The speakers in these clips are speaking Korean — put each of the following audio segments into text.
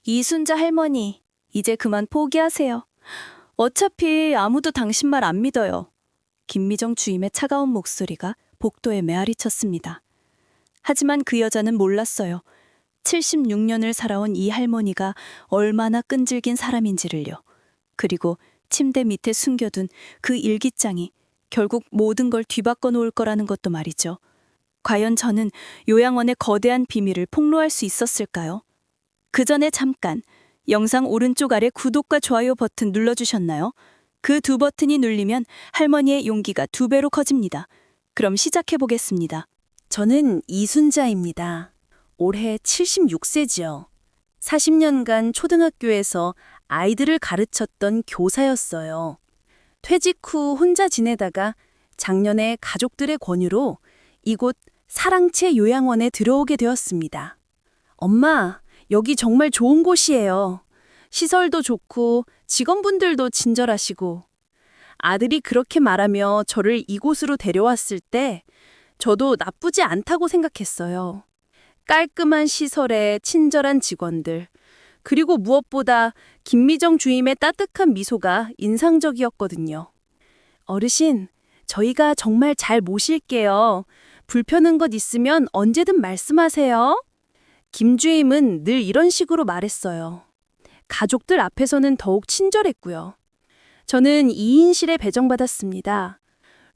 이순자 할머니, 이제 그만 포기하세요. 어차피 아무도 당신 말 안 믿어요. 김미정 주임의 차가운 목소리가 복도에 메아리쳤습니다. 하지만 그 여자는 몰랐어요. 76년을 살아온 이 할머니가 얼마나 끈질긴 사람인지를요. 그리고 침대 밑에 숨겨둔 그 일기장이 결국 모든 걸 뒤바꿔 놓을 거라는 것도 말이죠. 과연 저는 요양원의 거대한 비밀을 폭로할 수 있었을까요? 그 전에 잠깐 영상 오른쪽 아래 구독과 좋아요 버튼 눌러주셨나요? 그 두 버튼이 눌리면 할머니의 용기가 2배로 커집니다. 그럼 시작해 보겠습니다. 저는 이순자입니다. 올해 76세지요. 40년간 초등학교에서 아이들을 가르쳤던 교사였어요. 퇴직 후 혼자 지내다가 작년에 가족들의 권유로 이곳 사랑채 요양원에 들어오게 되었습니다. 엄마, 여기 정말 좋은 곳이에요. 시설도 좋고 직원분들도 친절하시고. 아들이 그렇게 말하며 저를 이곳으로 데려왔을 때 저도 나쁘지 않다고 생각했어요. 깔끔한 시설에 친절한 직원들, 그리고 무엇보다 김미정 주임의 따뜻한 미소가 인상적이었거든요. 어르신, 저희가 정말 잘 모실게요. 불편한 것 있으면 언제든 말씀하세요. 김 주임은 늘 이런 식으로 말했어요. 가족들 앞에서는 더욱 친절했고요. 저는 2인실에 배정받았습니다.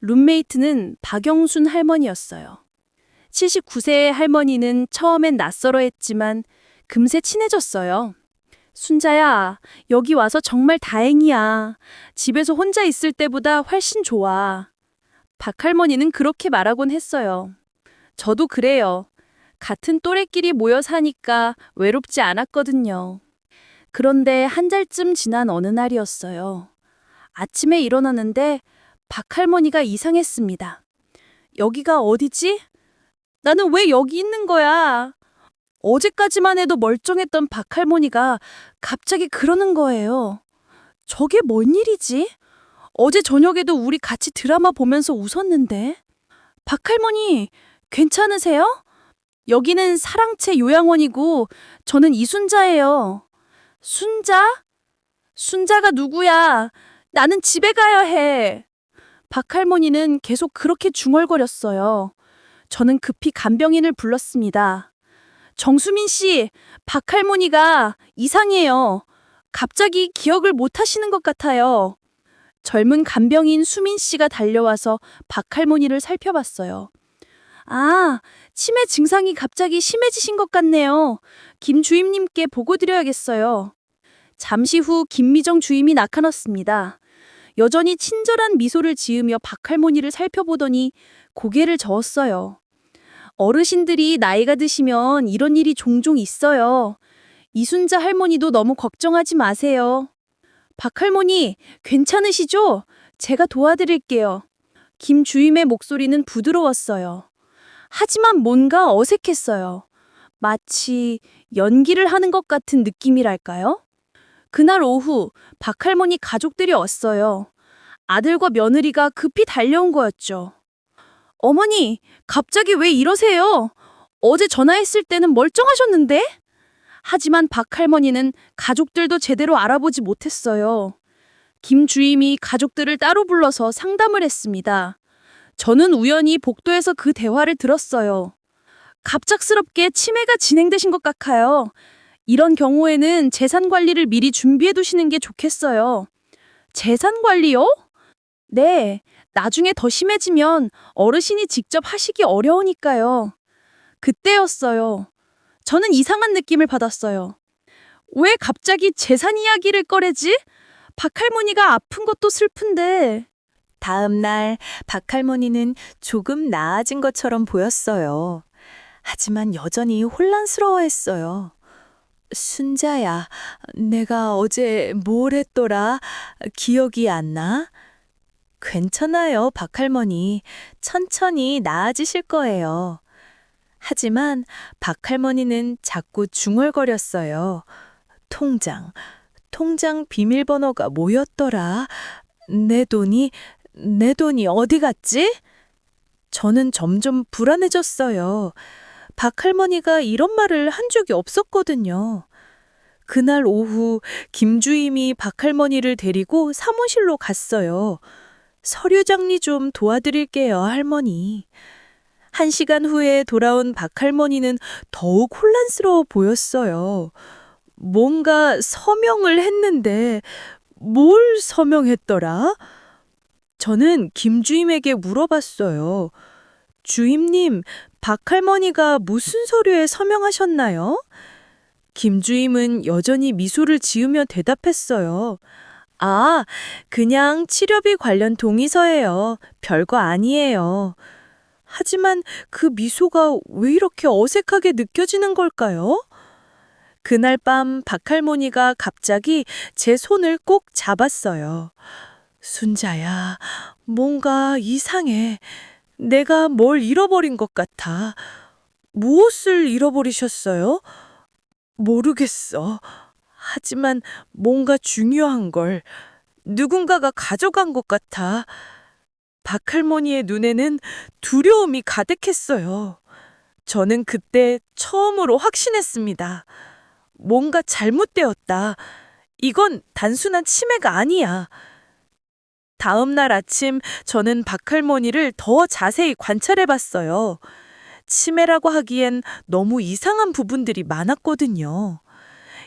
룸메이트는 박영순 할머니였어요. 79세의 할머니는 처음엔 낯설어했지만 금세 친해졌어요. 순자야, 여기 와서 정말 다행이야. 집에서 혼자 있을 때보다 훨씬 좋아. 박 할머니는 그렇게 말하곤 했어요. 저도 그래요. 같은 또래끼리 모여 사니까 외롭지 않았거든요. 그런데 한 달쯤 지난 어느 날이었어요. 아침에 일어나는데 박 할머니가 이상했습니다. 여기가 어디지? 나는 왜 여기 있는 거야? 어제까지만 해도 멀쩡했던 박 할머니가 갑자기 그러는 거예요. 저게 뭔 일이지? 어제 저녁에도 우리 같이 드라마 보면서 웃었는데. 박 할머니, 괜찮으세요? 여기는 사랑채 요양원이고 저는 이순자예요. 순자? 순자가 누구야? 나는 집에 가야 해. 박 할머니는 계속 그렇게 중얼거렸어요. 저는 급히 간병인을 불렀습니다. 정수민 씨, 박 할머니가 이상해요. 갑자기 기억을 못 하시는 것 같아요. 젊은 간병인 수민 씨가 달려와서 박 할머니를 살펴봤어요. 아, 치매 증상이 갑자기 심해지신 것 같네요. 김 주임님께 보고 드려야겠어요. 잠시 후 김미정 주임이 나타났습니다. 여전히 친절한 미소를 지으며 박 할머니를 살펴보더니 고개를 저었어요. 어르신들이 나이가 드시면 이런 일이 종종 있어요. 이순자 할머니도 너무 걱정하지 마세요. 박 할머니, 괜찮으시죠? 제가 도와드릴게요. 김 주임의 목소리는 부드러웠어요. 하지만 뭔가 어색했어요. 마치 연기를 하는 것 같은 느낌이랄까요? 그날 오후 박 할머니 가족들이 왔어요. 아들과 며느리가 급히 달려온 거였죠. 어머니, 갑자기 왜 이러세요? 어제 전화했을 때는 멀쩡하셨는데? 하지만 박 할머니는 가족들도 제대로 알아보지 못했어요. 김 주임이 가족들을 따로 불러서 상담을 했습니다. 저는 우연히 복도에서 그 대화를 들었어요. 갑작스럽게 치매가 진행되신 것 같아요. 이런 경우에는 재산 관리를 미리 준비해 두시는 게 좋겠어요. 재산 관리요? 네, 나중에 더 심해지면 어르신이 직접 하시기 어려우니까요. 그때였어요. 저는 이상한 느낌을 받았어요. 왜 갑자기 재산 이야기를 꺼내지? 박 할머니가 아픈 것도 슬픈데. 다음 날 박 할머니는 조금 나아진 것처럼 보였어요. 하지만 여전히 혼란스러워했어요. 순자야, 내가 어제 뭘 했더라? 기억이 안 나? 괜찮아요, 박 할머니. 천천히 나아지실 거예요. 하지만 박 할머니는 자꾸 중얼거렸어요. 통장 비밀번호가 뭐였더라? 내 돈이 어디 갔지? 저는 점점 불안해졌어요. 박 할머니가 이런 말을 한 적이 없었거든요. 그날 오후 김 주임이 박 할머니를 데리고 사무실로 갔어요. 서류 정리 좀 도와드릴게요, 할머니. 1시간 후에 돌아온 박 할머니는 더욱 혼란스러워 보였어요. 뭔가 서명을 했는데 뭘 서명했더라? 저는 김 주임에게 물어봤어요. 주임님, 박 할머니가 무슨 서류에 서명하셨나요? 김 주임은 여전히 미소를 지으며 대답했어요. 아, 그냥 치료비 관련 동의서예요. 별거 아니에요. 하지만 그 미소가 왜 이렇게 어색하게 느껴지는 걸까요? 그날 밤 박할머니가 갑자기 제 손을 꼭 잡았어요. 순자야, 뭔가 이상해. 내가 뭘 잃어버린 것 같아. 무엇을 잃어버리셨어요? 모르겠어. 하지만 뭔가 중요한 걸 누군가가 가져간 것 같아. 박할머니의 눈에는 두려움이 가득했어요. 저는 그때 처음으로 확신했습니다. 뭔가 잘못되었다. 이건 단순한 치매가 아니야. 다음 날 아침 저는 박할머니를 더 자세히 관찰해 봤어요. 치매라고 하기엔 너무 이상한 부분들이 많았거든요.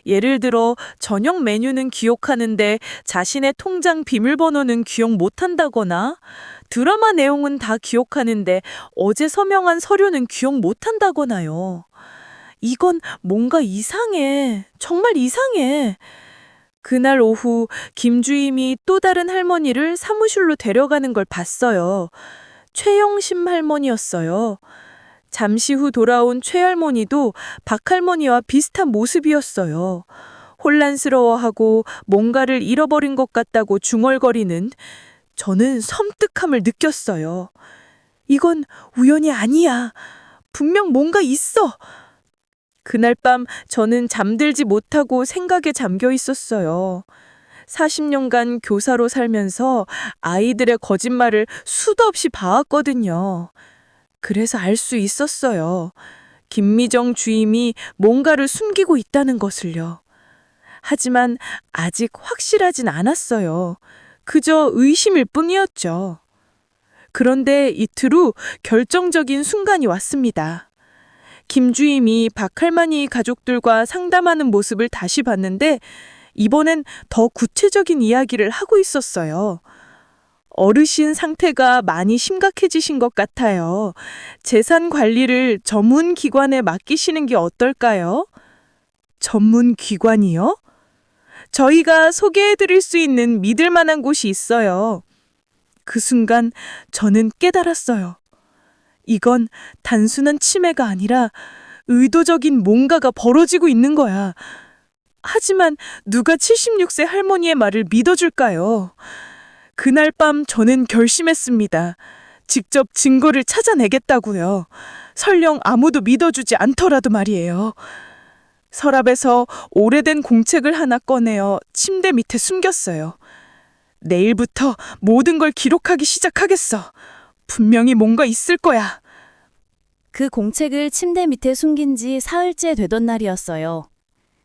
예를 들어 저녁 메뉴는 기억하는데 자신의 통장 비밀번호는 기억 못한다거나 드라마 내용은 다 기억하는데 어제 서명한 서류는 기억 못한다거나요. 이건 뭔가 이상해. 정말 이상해. 그날 오후 김 주임이 또 다른 할머니를 사무실로 데려가는 걸 봤어요. 최영심 할머니였어요. 잠시 후 돌아온 최할머니도 박할머니와 비슷한 모습이었어요. 혼란스러워하고 뭔가를 잃어버린 것 같다고 중얼거리는 저는 섬뜩함을 느꼈어요. 이건 우연이 아니야. 분명 뭔가 있어. 그날 밤 저는 잠들지 못하고 생각에 잠겨 있었어요. 40년간 교사로 살면서 아이들의 거짓말을 수도 없이 봐왔거든요. 그래서 알 수 있었어요. 김미정 주임이 뭔가를 숨기고 있다는 것을요. 하지만 아직 확실하진 않았어요. 그저 의심일 뿐이었죠. 그런데 이틀 후 결정적인 순간이 왔습니다. 김 주임이 박 할머니 가족들과 상담하는 모습을 다시 봤는데 이번엔 더 구체적인 이야기를 하고 있었어요. 어르신 상태가 많이 심각해지신 것 같아요. 재산 관리를 전문 기관에 맡기시는 게 어떨까요? 전문 기관이요? 저희가 소개해 드릴 수 있는 믿을 만한 곳이 있어요. 그 순간 저는 깨달았어요. 이건 단순한 치매가 아니라 의도적인 뭔가가 벌어지고 있는 거야. 하지만 누가 76세 할머니의 말을 믿어줄까요? 그날 밤 저는 결심했습니다. 직접 증거를 찾아내겠다고요. 설령 아무도 믿어주지 않더라도 말이에요. 서랍에서 오래된 공책을 하나 꺼내어 침대 밑에 숨겼어요. 내일부터 모든 걸 기록하기 시작하겠어. 분명히 뭔가 있을 거야. 그 공책을 침대 밑에 숨긴 지 사흘째 되던 날이었어요.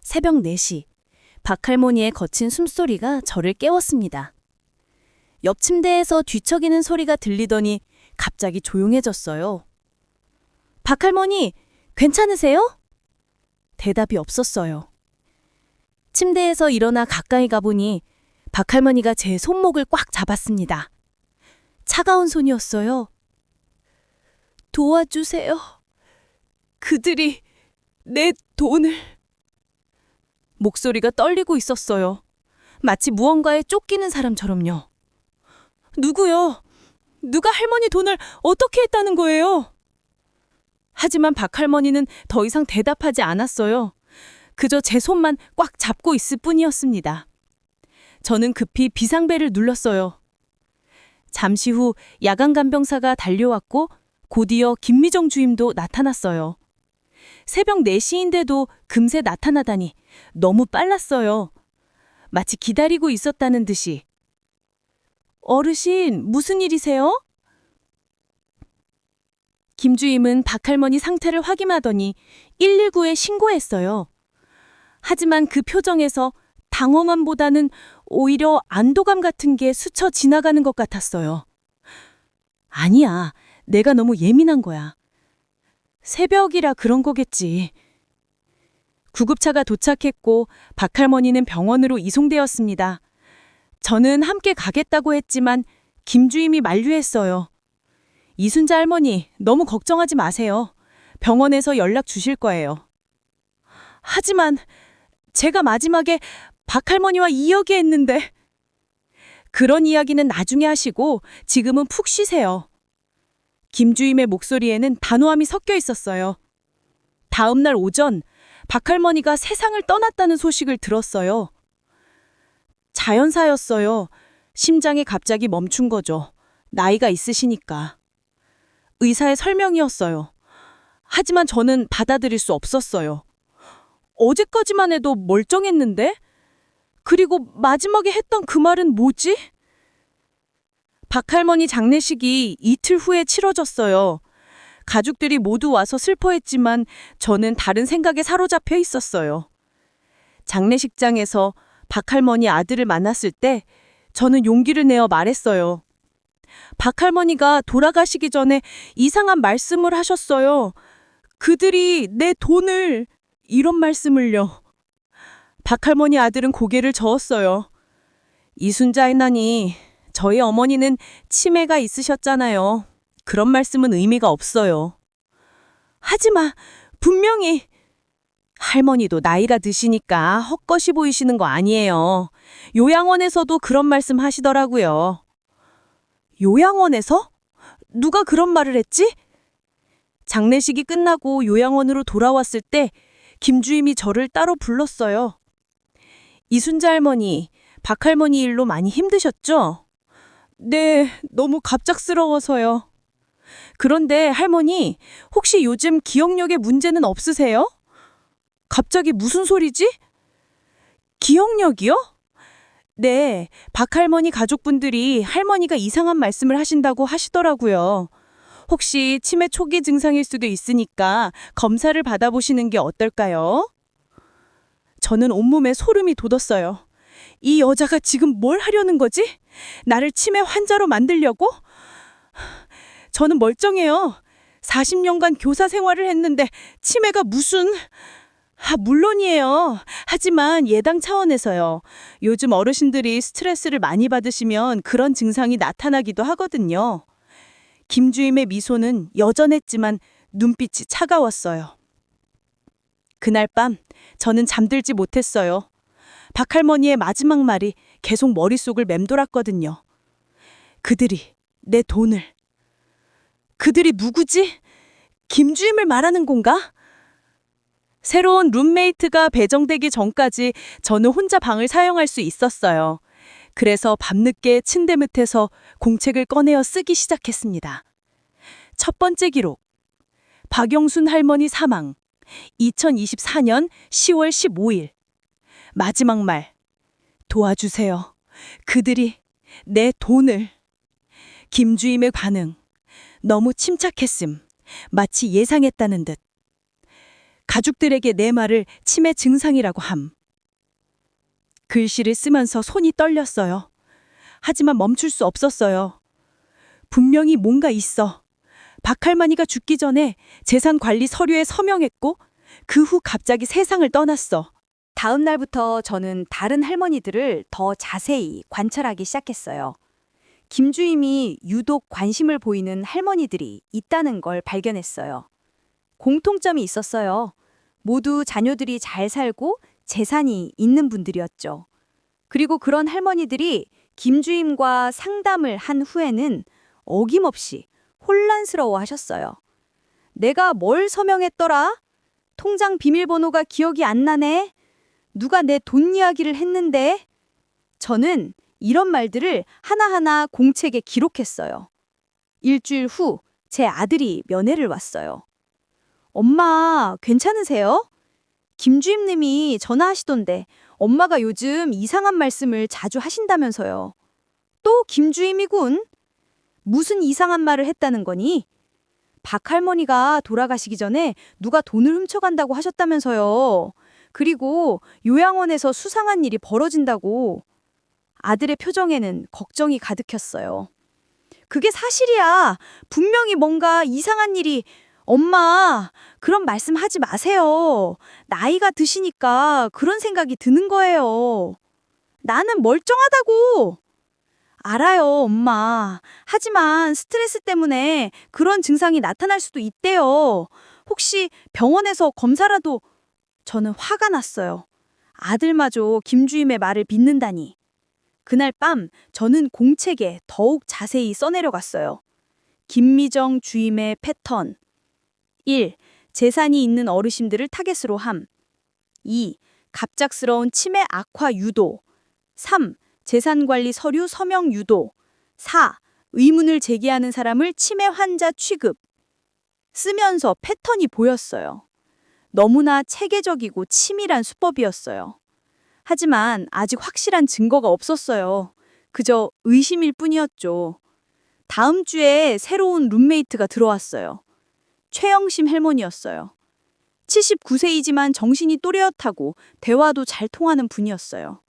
새벽 4시, 박할머니의 거친 숨소리가 저를 깨웠습니다. 옆 침대에서 뒤척이는 소리가 들리더니 갑자기 조용해졌어요. 박할머니, 괜찮으세요? 대답이 없었어요. 침대에서 일어나 가까이 가보니 박할머니가 제 손목을 꽉 잡았습니다. 차가운 손이었어요. 도와주세요. 그들이 내 돈을... 목소리가 떨리고 있었어요. 마치 무언가에 쫓기는 사람처럼요. 누구요? 누가 할머니 돈을 어떻게 했다는 거예요? 하지만 박할머니는 더 이상 대답하지 않았어요. 그저 제 손만 꽉 잡고 있을 뿐이었습니다. 저는 급히 비상벨을 눌렀어요. 잠시 후 야간 간병사가 달려왔고 곧이어 김미정 주임도 나타났어요. 새벽 4시인데도 금세 나타나다니 너무 빨랐어요. 마치 기다리고 있었다는 듯이. 어르신, 무슨 일이세요? 김 주임은 박할머니 상태를 확인하더니 119에 신고했어요. 하지만 그 표정에서 당황함보다는 오히려 안도감 같은 게 스쳐 지나가는 것 같았어요. 아니야, 내가 너무 예민한 거야. 새벽이라 그런 거겠지. 구급차가 도착했고 박할머니는 병원으로 이송되었습니다. 저는 함께 가겠다고 했지만 김주임이 만류했어요. 이순자 할머니, 너무 걱정하지 마세요. 병원에서 연락 주실 거예요. 하지만 제가 마지막에 박할머니와 이야기했는데. 그런 이야기는 나중에 하시고 지금은 푹 쉬세요. 김주임의 목소리에는 단호함이 섞여 있었어요. 다음 날 오전 박할머니가 세상을 떠났다는 소식을 들었어요. 자연사였어요. 심장이 갑자기 멈춘 거죠. 나이가 있으시니까. 의사의 설명이었어요. 하지만 저는 받아들일 수 없었어요. 어제까지만 해도 멀쩡했는데? 그리고 마지막에 했던 그 말은 뭐지? 박할머니 장례식이 이틀 후에 치러졌어요. 가족들이 모두 와서 슬퍼했지만 저는 다른 생각에 사로잡혀 있었어요. 장례식장에서 박할머니 아들을 만났을 때 저는 용기를 내어 말했어요. 박할머니가 돌아가시기 전에 이상한 말씀을 하셨어요. 그들이 내 돈을... 이런 말씀을요. 박할머니 아들은 고개를 저었어요. 이순자 할머니, 저희 어머니는 치매가 있으셨잖아요. 그런 말씀은 의미가 없어요. 하지마, 분명히... 할머니도 나이가 드시니까 헛것이 보이시는 거 아니에요. 요양원에서도 그런 말씀 하시더라고요. 요양원에서? 누가 그런 말을 했지? 장례식이 끝나고 요양원으로 돌아왔을 때 김주임이 저를 따로 불렀어요. 이순자 할머니, 박할머니 일로 많이 힘드셨죠? 네, 너무 갑작스러워서요. 그런데 할머니, 혹시 요즘 기억력에 문제는 없으세요? 갑자기 무슨 소리지? 기억력이요? 네, 박할머니 가족분들이 할머니가 이상한 말씀을 하신다고 하시더라고요. 혹시 치매 초기 증상일 수도 있으니까 검사를 받아보시는 게 어떨까요? 저는 온몸에 소름이 돋았어요. 이 여자가 지금 뭘 하려는 거지? 나를 치매 환자로 만들려고? 저는 멀쩡해요. 40년간 교사 생활을 했는데 치매가 무슨... 물론이에요. 하지만 예당 차원에서요. 요즘 어르신들이 스트레스를 많이 받으시면 그런 증상이 나타나기도 하거든요. 김주임의 미소는 여전했지만 눈빛이 차가웠어요. 그날 밤 저는 잠들지 못했어요. 박할머니의 마지막 말이 계속 머릿속을 맴돌았거든요. 그들이 내 돈을... 그들이 누구지? 김주임을 말하는 건가? 새로운 룸메이트가 배정되기 전까지 저는 혼자 방을 사용할 수 있었어요. 그래서 밤늦게 침대 밑에서 공책을 꺼내어 쓰기 시작했습니다. 첫 번째 기록. 박영순 할머니 사망. 2024년 10월 15일. 마지막 말. 도와주세요. 그들이 내 돈을. 김주임의 반응. 너무 침착했음. 마치 예상했다는 듯. 가족들에게 내 말을 치매 증상이라고 함. 글씨를 쓰면서 손이 떨렸어요. 하지만 멈출 수 없었어요. 분명히 뭔가 있어. 박할머니가 죽기 전에 재산 관리 서류에 서명했고 그 후 갑자기 세상을 떠났어. 다음 날부터 저는 다른 할머니들을 더 자세히 관찰하기 시작했어요. 김주임이 유독 관심을 보이는 할머니들이 있다는 걸 발견했어요. 공통점이 있었어요. 모두 자녀들이 잘 살고 재산이 있는 분들이었죠. 그리고 그런 할머니들이 김주임과 상담을 한 후에는 어김없이 혼란스러워 하셨어요. 내가 뭘 서명했더라? 통장 비밀번호가 기억이 안 나네? 누가 내 돈 이야기를 했는데? 저는 이런 말들을 하나하나 공책에 기록했어요. 일주일 후 제 아들이 면회를 왔어요. 엄마, 괜찮으세요? 김주임님이 전화하시던데 엄마가 요즘 이상한 말씀을 자주 하신다면서요. 또 김주임이군. 무슨 이상한 말을 했다는 거니? 박할머니가 돌아가시기 전에 누가 돈을 훔쳐간다고 하셨다면서요. 그리고 요양원에서 수상한 일이 벌어진다고. 아들의 표정에는 걱정이 가득했어요. 그게 사실이야. 분명히 뭔가 이상한 일이. 엄마, 그런 말씀 하지 마세요. 나이가 드시니까 그런 생각이 드는 거예요. 나는 멀쩡하다고. 알아요, 엄마. 하지만 스트레스 때문에 그런 증상이 나타날 수도 있대요. 혹시 병원에서 검사라도. 저는 화가 났어요. 아들마저 김주임의 말을 믿는다니. 그날 밤 저는 공책에 더욱 자세히 써내려갔어요. 김미정 주임의 패턴. 1. 재산이 있는 어르신들을 타겟으로 함. 2. 갑작스러운 치매 악화 유도. 3. 재산관리 서류 서명 유도. 4. 의문을 제기하는 사람을 치매 환자 취급. 쓰면서 패턴이 보였어요. 너무나 체계적이고 치밀한 수법이었어요. 하지만 아직 확실한 증거가 없었어요. 그저 의심일 뿐이었죠. 다음 주에 새로운 룸메이트가 들어왔어요. 최영심 할머니였어요. 79세이지만 정신이 또렷하고 대화도 잘 통하는 분이었어요.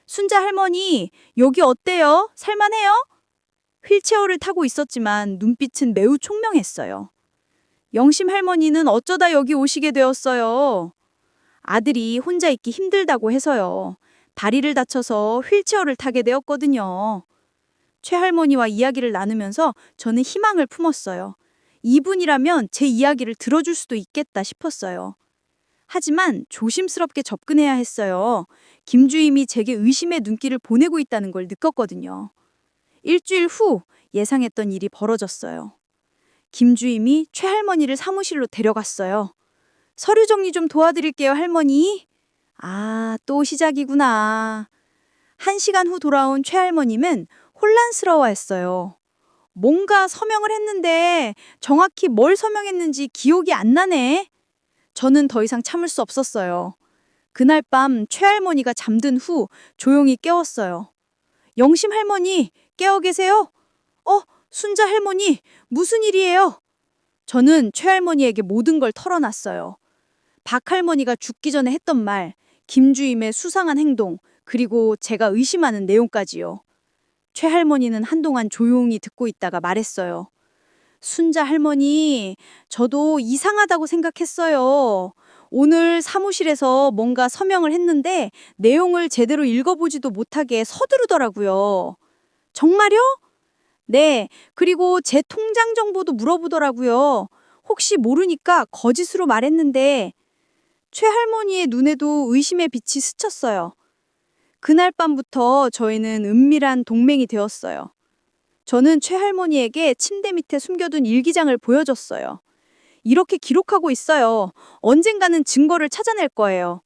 순자 할머니, 여기 어때요? 살만해요? 휠체어를 타고 있었지만 눈빛은 매우 총명했어요. 영심 할머니는 어쩌다 여기 오시게 되었어요? 아들이 혼자 있기 힘들다고 해서요. 다리를 다쳐서 휠체어를 타게 되었거든요. 최 할머니와 이야기를 나누면서 저는 희망을 품었어요. 이분이라면 제 이야기를 들어줄 수도 있겠다 싶었어요. 하지만 조심스럽게 접근해야 했어요. 김주임이 제게 의심의 눈길을 보내고 있다는 걸 느꼈거든요. 일주일 후 예상했던 일이 벌어졌어요. 김주임이 최 할머니를 사무실로 데려갔어요. 서류 정리 좀 도와드릴게요, 할머니. 아, 또 시작이구나. 1시간 후 돌아온 최 할머님은 혼란스러워했어요. 뭔가 서명을 했는데 정확히 뭘 서명했는지 기억이 안 나네. 저는 더 이상 참을 수 없었어요. 그날 밤 최 할머니가 잠든 후 조용히 깨웠어요. 영심 할머니, 깨어 계세요? 순자 할머니, 무슨 일이에요? 저는 최 할머니에게 모든 걸 털어놨어요. 박 할머니가 죽기 전에 했던 말, 김주임의 수상한 행동, 그리고 제가 의심하는 내용까지요. 최 할머니는 한동안 조용히 듣고 있다가 말했어요. 순자 할머니, 저도 이상하다고 생각했어요. 오늘 사무실에서 뭔가 서명을 했는데 내용을 제대로 읽어보지도 못하게 서두르더라고요. 정말요? 네, 그리고 제 통장 정보도 물어보더라고요. 혹시 모르니까 거짓으로 말했는데 최 할머니의 눈에도 의심의 빛이 스쳤어요. 그날 밤부터 저희는 은밀한 동맹이 되었어요. 저는 최 할머니에게 침대 밑에 숨겨둔 일기장을 보여줬어요. 이렇게 기록하고 있어요. 언젠가는 증거를 찾아낼 거예요.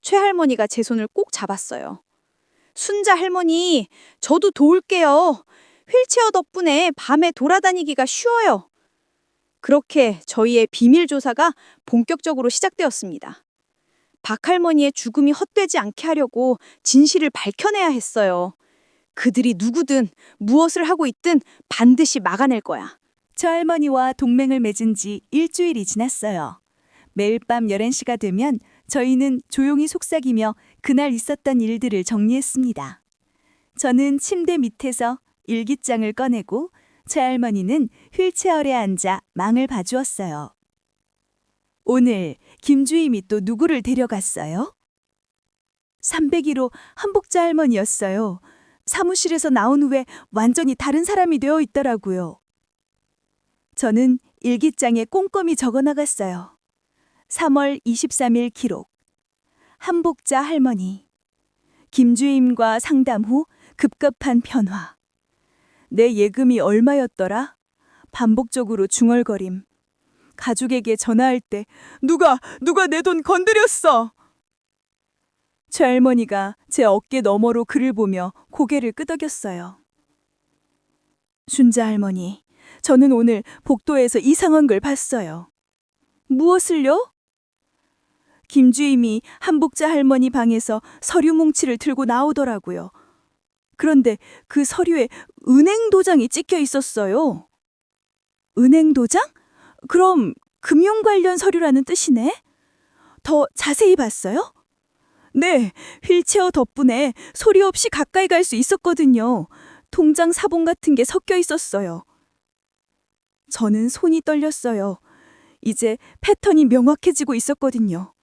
최 할머니가 제 손을 꼭 잡았어요. 순자 할머니, 저도 도울게요. 휠체어 덕분에 밤에 돌아다니기가 쉬워요. 그렇게 저희의 비밀 조사가 본격적으로 시작되었습니다. 박 할머니의 죽음이 헛되지 않게 하려고 진실을 밝혀내야 했어요. 그들이 누구든 무엇을 하고 있든 반드시 막아낼 거야. 저 할머니와 동맹을 맺은 지 일주일이 지났어요. 매일 밤 11시가 되면 저희는 조용히 속삭이며 그날 있었던 일들을 정리했습니다. 저는 침대 밑에서 일기장을 꺼내고 제 할머니는 휠체어에 앉아 망을 봐주었어요. 오늘 김주임이 또 누구를 데려갔어요? 301호 한복자 할머니였어요. 사무실에서 나온 후에 완전히 다른 사람이 되어 있더라고요. 저는 일기장에 꼼꼼히 적어나갔어요. 3월 23일 기록. 한복자 할머니. 김주임과 상담 후 급급한 변화. 내 예금이 얼마였더라? 반복적으로 중얼거림. 가족에게 전화할 때 누가 내 돈 건드렸어! 최 할머니가 제 어깨 너머로 글을 보며 고개를 끄덕였어요. 순자 할머니, 저는 오늘 복도에서 이상한 걸 봤어요. 무엇을요? 김주임이 한복자 할머니 방에서 서류 뭉치를 들고 나오더라고요. 그런데 그 서류에 은행 도장이 찍혀 있었어요. 은행 도장? 그럼 금융 관련 서류라는 뜻이네? 더 자세히 봤어요? 네, 휠체어 덕분에 소리 없이 가까이 갈 수 있었거든요. 통장 사본 같은 게 섞여 있었어요. 저는 손이 떨렸어요. 이제 패턴이 명확해지고 있었거든요.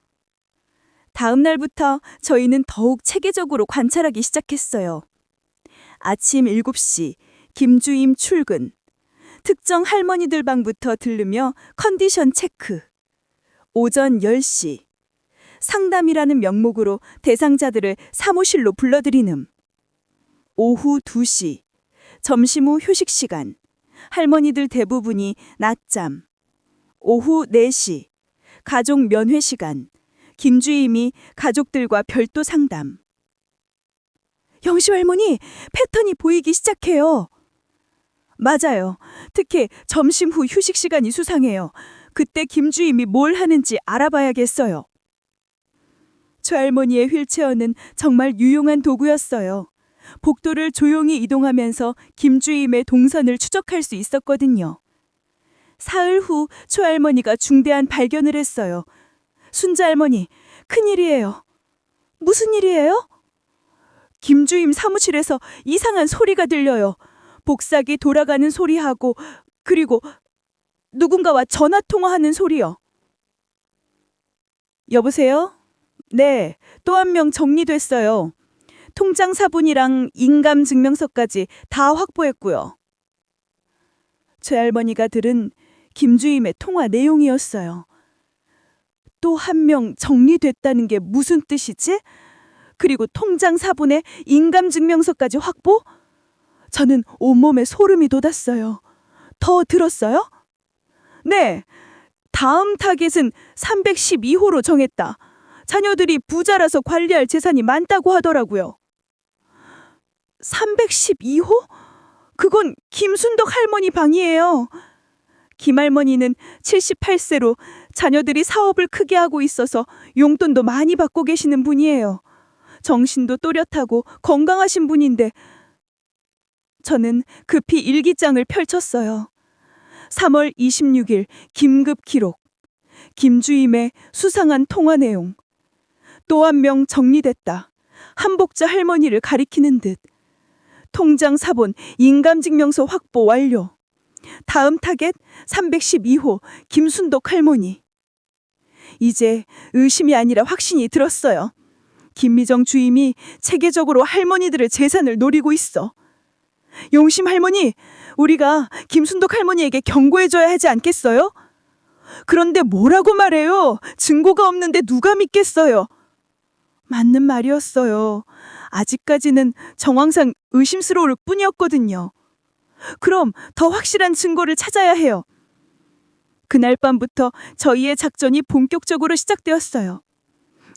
다음 날부터 저희는 더욱 체계적으로 관찰하기 시작했어요. 아침 7시, 김주임 출근. 특정 할머니들 방부터 들르며 컨디션 체크. 오전 10시. 상담이라는 명목으로 대상자들을 사무실로 불러들이는. 오후 2시. 점심 후 휴식 시간. 할머니들 대부분이 낮잠. 오후 4시. 가족 면회 시간. 김주임이 가족들과 별도 상담. 영심 할머니, 패턴이 보이기 시작해요. 맞아요. 특히 점심 후 휴식 시간이 수상해요. 그때 김주임이 뭘 하는지 알아봐야겠어요. 최할머니의 휠체어는 정말 유용한 도구였어요. 복도를 조용히 이동하면서 김주임의 동선을 추적할 수 있었거든요. 사흘 후 최할머니가 중대한 발견을 했어요. 순자 할머니, 큰일이에요. 무슨 일이에요? 김주임 사무실에서 이상한 소리가 들려요. 복사기 돌아가는 소리하고 그리고 누군가와 전화 통화하는 소리요. 여보세요? 네, 또 한 명 정리됐어요. 통장 사본이랑 인감 증명서까지 다 확보했고요. 최할머니가 들은 김주임의 통화 내용이었어요. 또 한 명 정리됐다는 게 무슨 뜻이지? 그리고 통장 사본에 인감 증명서까지 확보? 저는 온몸에 소름이 돋았어요. 더 들었어요? 네, 다음 타겟은 312호로 정했다. 자녀들이 부자라서 관리할 재산이 많다고 하더라고요. 312호? 그건 김순덕 할머니 방이에요. 김 할머니는 78세로 자녀들이 사업을 크게 하고 있어서 용돈도 많이 받고 계시는 분이에요. 정신도 또렷하고 건강하신 분인데 저는 급히 일기장을 펼쳤어요. 3월 26일 긴급 기록. 김주임의 수상한 통화 내용. 또 한 명 정리됐다. 한복자 할머니를 가리키는 듯. 통장 사본 인감증명서 확보 완료. 다음 타겟 312호 김순덕 할머니. 이제 의심이 아니라 확신이 들었어요. 김미정 주임이 체계적으로 할머니들의 재산을 노리고 있어. 용심 할머니, 우리가 김순덕 할머니에게 경고해줘야 하지 않겠어요? 그런데 뭐라고 말해요? 증거가 없는데 누가 믿겠어요? 맞는 말이었어요. 아직까지는 정황상 의심스러울 뿐이었거든요. 그럼 더 확실한 증거를 찾아야 해요. 그날 밤부터 저희의 작전이 본격적으로 시작되었어요.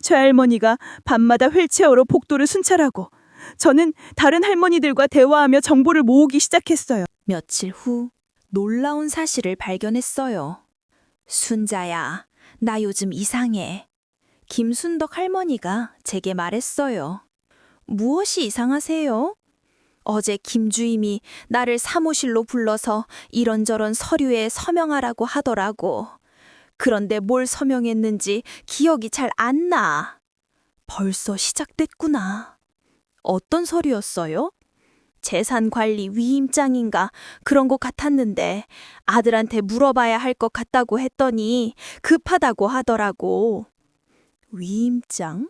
최할머니가 밤마다 휠체어로 복도를 순찰하고 저는 다른 할머니들과 대화하며 정보를 모으기 시작했어요. 며칠 후 놀라운 사실을 발견했어요. 순자야, 나 요즘 이상해. 김순덕 할머니가 제게 말했어요. 무엇이 이상하세요? 어제 김주임이 나를 사무실로 불러서 이런저런 서류에 서명하라고 하더라고. 그런데 뭘 서명했는지 기억이 잘 안 나. 벌써 시작됐구나. 어떤 서류였어요? 재산관리 위임장인가 그런 것 같았는데 아들한테 물어봐야 할 것 같다고 했더니 급하다고 하더라고. 위임장?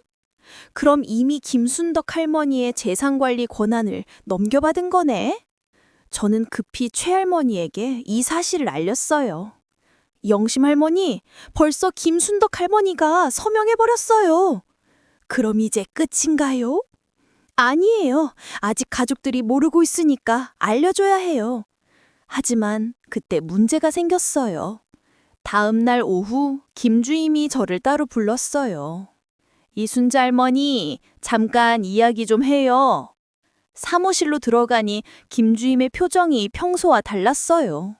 그럼 이미 김순덕 할머니의 재산관리 권한을 넘겨받은 거네? 저는 급히 최할머니에게 이 사실을 알렸어요. 영심 할머니, 벌써 김순덕 할머니가 서명해버렸어요. 그럼 이제 끝인가요? 아니에요. 아직 가족들이 모르고 있으니까 알려줘야 해요. 하지만 그때 문제가 생겼어요. 다음 날 오후 김주임이 저를 따로 불렀어요. 이순자 할머니, 잠깐 이야기 좀 해요. 사무실로 들어가니 김주임의 표정이 평소와 달랐어요.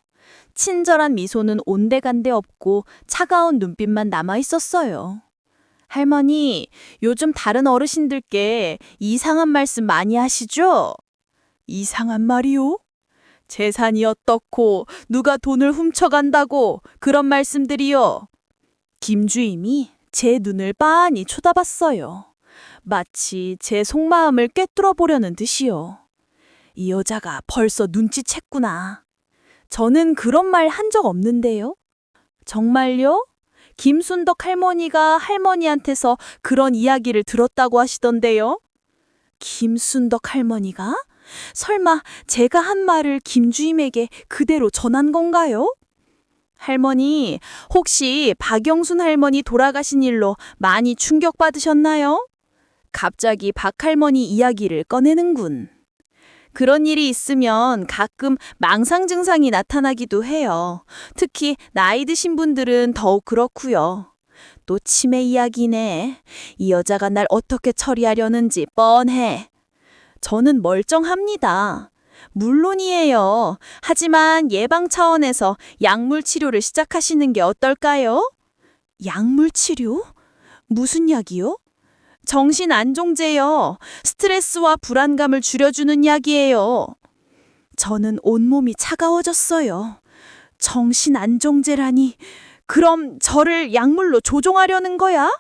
친절한 미소는 온데간데 없고 차가운 눈빛만 남아 있었어요. 할머니, 요즘 다른 어르신들께 이상한 말씀 많이 하시죠? 이상한 말이요? 재산이 어떻고 누가 돈을 훔쳐간다고 그런 말씀들이요. 김주임이 제 눈을 빤히 쳐다봤어요. 마치 제 속마음을 꿰뚫어 보려는 듯이요. 이 여자가 벌써 눈치챘구나. 저는 그런 말 한 적 없는데요. 정말요? 김순덕 할머니가 할머니한테서 그런 이야기를 들었다고 하시던데요. 김순덕 할머니가? 설마 제가 한 말을 김주임에게 그대로 전한 건가요? 할머니, 혹시 박영순 할머니 돌아가신 일로 많이 충격받으셨나요? 갑자기 박 할머니 이야기를 꺼내는군. 그런 일이 있으면 가끔 망상 증상이 나타나기도 해요. 특히 나이 드신 분들은 더욱 그렇고요. 또 치매 이야기네. 이 여자가 날 어떻게 처리하려는지 뻔해. 저는 멀쩡합니다. 물론이에요. 하지만 예방 차원에서 약물 치료를 시작하시는 게 어떨까요? 약물 치료? 무슨 약이요? 정신 안정제요. 스트레스와 불안감을 줄여주는 약이에요. 저는 온몸이 차가워졌어요. 정신 안정제라니. 그럼 저를 약물로 조종하려는 거야?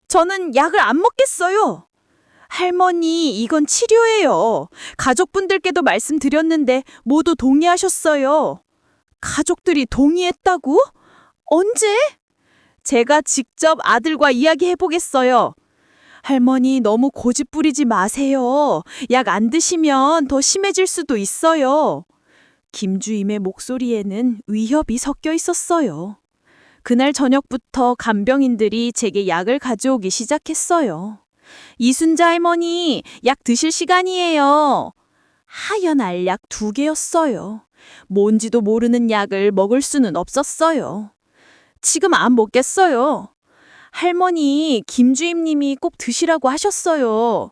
저는 약을 안 먹겠어요. 할머니, 이건 치료예요. 가족분들께도 말씀드렸는데 모두 동의하셨어요. 가족들이 동의했다고? 언제? 제가 직접 아들과 이야기해보겠어요. 할머니, 너무 고집 부리지 마세요. 약 안 드시면 더 심해질 수도 있어요. 김주임의 목소리에는 위협이 섞여 있었어요. 그날 저녁부터 간병인들이 제게 약을 가져오기 시작했어요. 이순자 할머니, 약 드실 시간이에요. 하얀 알약 2개였어요. 뭔지도 모르는 약을 먹을 수는 없었어요. 지금 안 먹겠어요. 할머니, 김주임님이 꼭 드시라고 하셨어요.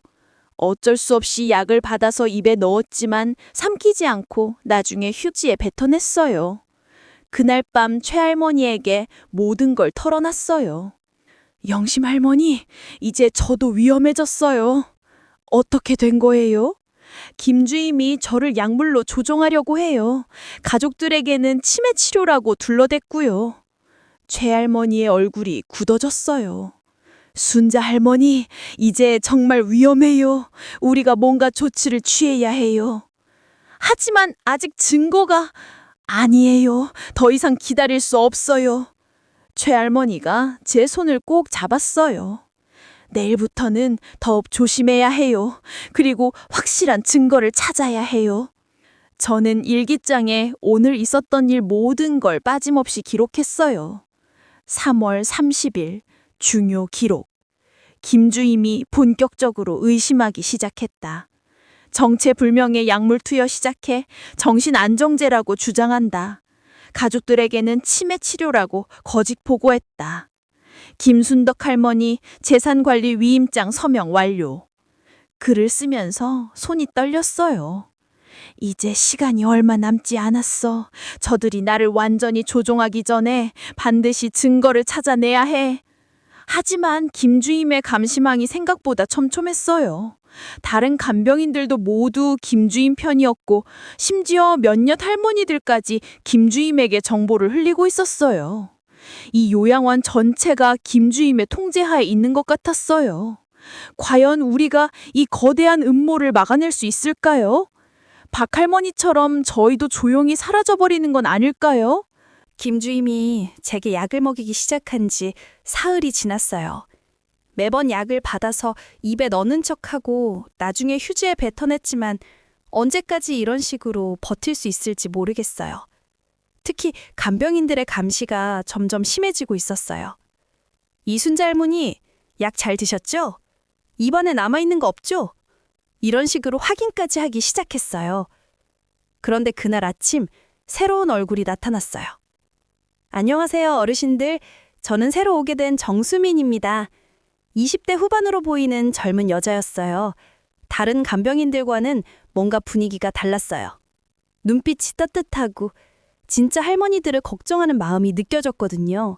어쩔 수 없이 약을 받아서 입에 넣었지만 삼키지 않고 나중에 휴지에 뱉어냈어요. 그날 밤 최할머니에게 모든 걸 털어놨어요. 영심 할머니, 이제 저도 위험해졌어요. 어떻게 된 거예요? 김주임이 저를 약물로 조종하려고 해요. 가족들에게는 치매 치료라고 둘러댔고요. 최할머니의 얼굴이 굳어졌어요. 순자 할머니, 이제 정말 위험해요. 우리가 뭔가 조치를 취해야 해요. 하지만 아직 증거가... 아니에요. 더 이상 기다릴 수 없어요. 최할머니가 제 손을 꼭 잡았어요. 내일부터는 더욱 조심해야 해요. 그리고 확실한 증거를 찾아야 해요. 저는 일기장에 오늘 있었던 일 모든 걸 빠짐없이 기록했어요. 3월 30일 중요 기록. 김주임이 본격적으로 의심하기 시작했다. 정체불명의 약물 투여 시작해 정신안정제라고 주장한다. 가족들에게는 치매 치료라고 거짓 보고했다. 김순덕 할머니 재산관리 위임장 서명 완료. 글을 쓰면서 손이 떨렸어요. 이제 시간이 얼마 남지 않았어. 저들이 나를 완전히 조종하기 전에 반드시 증거를 찾아내야 해. 하지만 김주임의 감시망이 생각보다 촘촘했어요. 다른 간병인들도 모두 김주임 편이었고 심지어 몇몇 할머니들까지 김주임에게 정보를 흘리고 있었어요. 이 요양원 전체가 김주임의 통제하에 있는 것 같았어요. 과연 우리가 이 거대한 음모를 막아낼 수 있을까요? 박할머니처럼 저희도 조용히 사라져버리는 건 아닐까요? 김주임이 제게 약을 먹이기 시작한 지 사흘이 지났어요. 매번 약을 받아서 입에 넣는 척하고 나중에 휴지에 뱉어냈지만 언제까지 이런 식으로 버틸 수 있을지 모르겠어요. 특히 간병인들의 감시가 점점 심해지고 있었어요. 이순자 할머니, 약 잘 드셨죠? 입안에 남아있는 거 없죠? 이런 식으로 확인까지 하기 시작했어요. 그런데 그날 아침 새로운 얼굴이 나타났어요. 안녕하세요, 어르신들. 저는 새로 오게 된 정수민입니다. 20대 후반으로 보이는 젊은 여자였어요. 다른 간병인들과는 뭔가 분위기가 달랐어요. 눈빛이 따뜻하고 진짜 할머니들을 걱정하는 마음이 느껴졌거든요.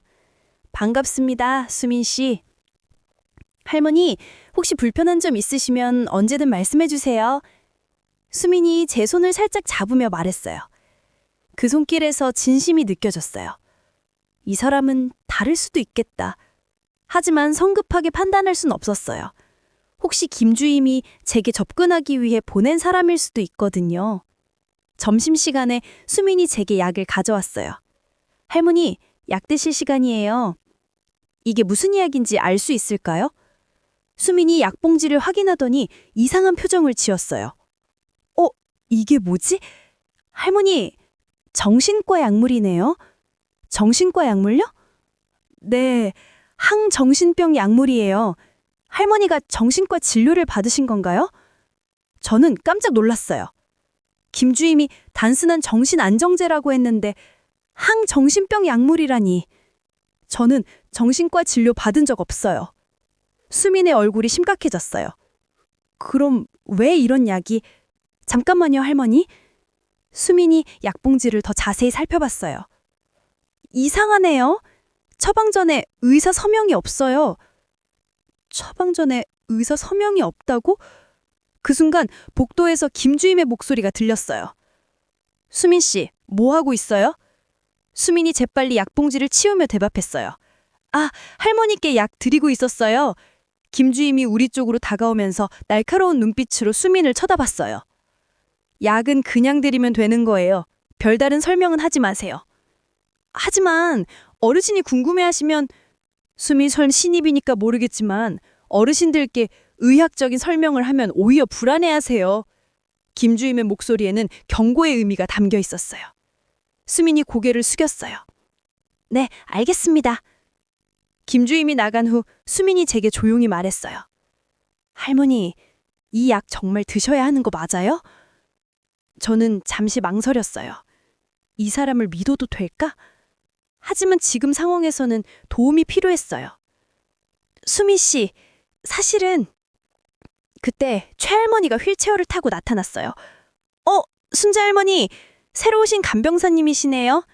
반갑습니다, 수민 씨. 할머니, 혹시 불편한 점 있으시면 언제든 말씀해 주세요. 수민이 제 손을 살짝 잡으며 말했어요. 그 손길에서 진심이 느껴졌어요. 이 사람은 다를 수도 있겠다. 하지만 성급하게 판단할 순 없었어요. 혹시 김주임이 제게 접근하기 위해 보낸 사람일 수도 있거든요. 점심시간에 수민이 제게 약을 가져왔어요. 할머니, 약 드실 시간이에요. 이게 무슨 이야기인지 알 수 있을까요? 수민이 약봉지를 확인하더니 이상한 표정을 지었어요. 이게 뭐지? 할머니, 정신과 약물이네요. 정신과 약물요? 네, 항정신병 약물이에요. 할머니가 정신과 진료를 받으신 건가요? 저는 깜짝 놀랐어요. 김주임이 단순한 정신안정제라고 했는데 항정신병 약물이라니. 저는 정신과 진료 받은 적 없어요. 수민의 얼굴이 심각해졌어요. 그럼 왜 이런 약이... 잠깐만요, 할머니. 수민이 약봉지를 더 자세히 살펴봤어요. 이상하네요. 처방 전에 의사 서명이 없어요. 처방 전에 의사 서명이 없다고? 그 순간 복도에서 김주임의 목소리가 들렸어요. 수민 씨, 뭐 하고 있어요? 수민이 재빨리 약봉지를 치우며 대답했어요. 아, 할머니께 약 드리고 있었어요. 김주임이 우리 쪽으로 다가오면서 날카로운 눈빛으로 수민을 쳐다봤어요. 약은 그냥 드리면 되는 거예요. 별다른 설명은 하지 마세요. 하지만 어르신이 궁금해하시면 수민 선 신입이니까 모르겠지만 어르신들께 의학적인 설명을 하면 오히려 불안해하세요. 김주임의 목소리에는 경고의 의미가 담겨 있었어요. 수민이 고개를 숙였어요. 네, 알겠습니다. 김주임이 나간 후 수민이 제게 조용히 말했어요. 할머니, 이 약 정말 드셔야 하는 거 맞아요? 저는 잠시 망설였어요. 이 사람을 믿어도 될까? 하지만 지금 상황에서는 도움이 필요했어요. 수민 씨, 사실은 그때 최할머니가 휠체어를 타고 나타났어요. 순자 할머니, 새로 오신 간병사님이시네요.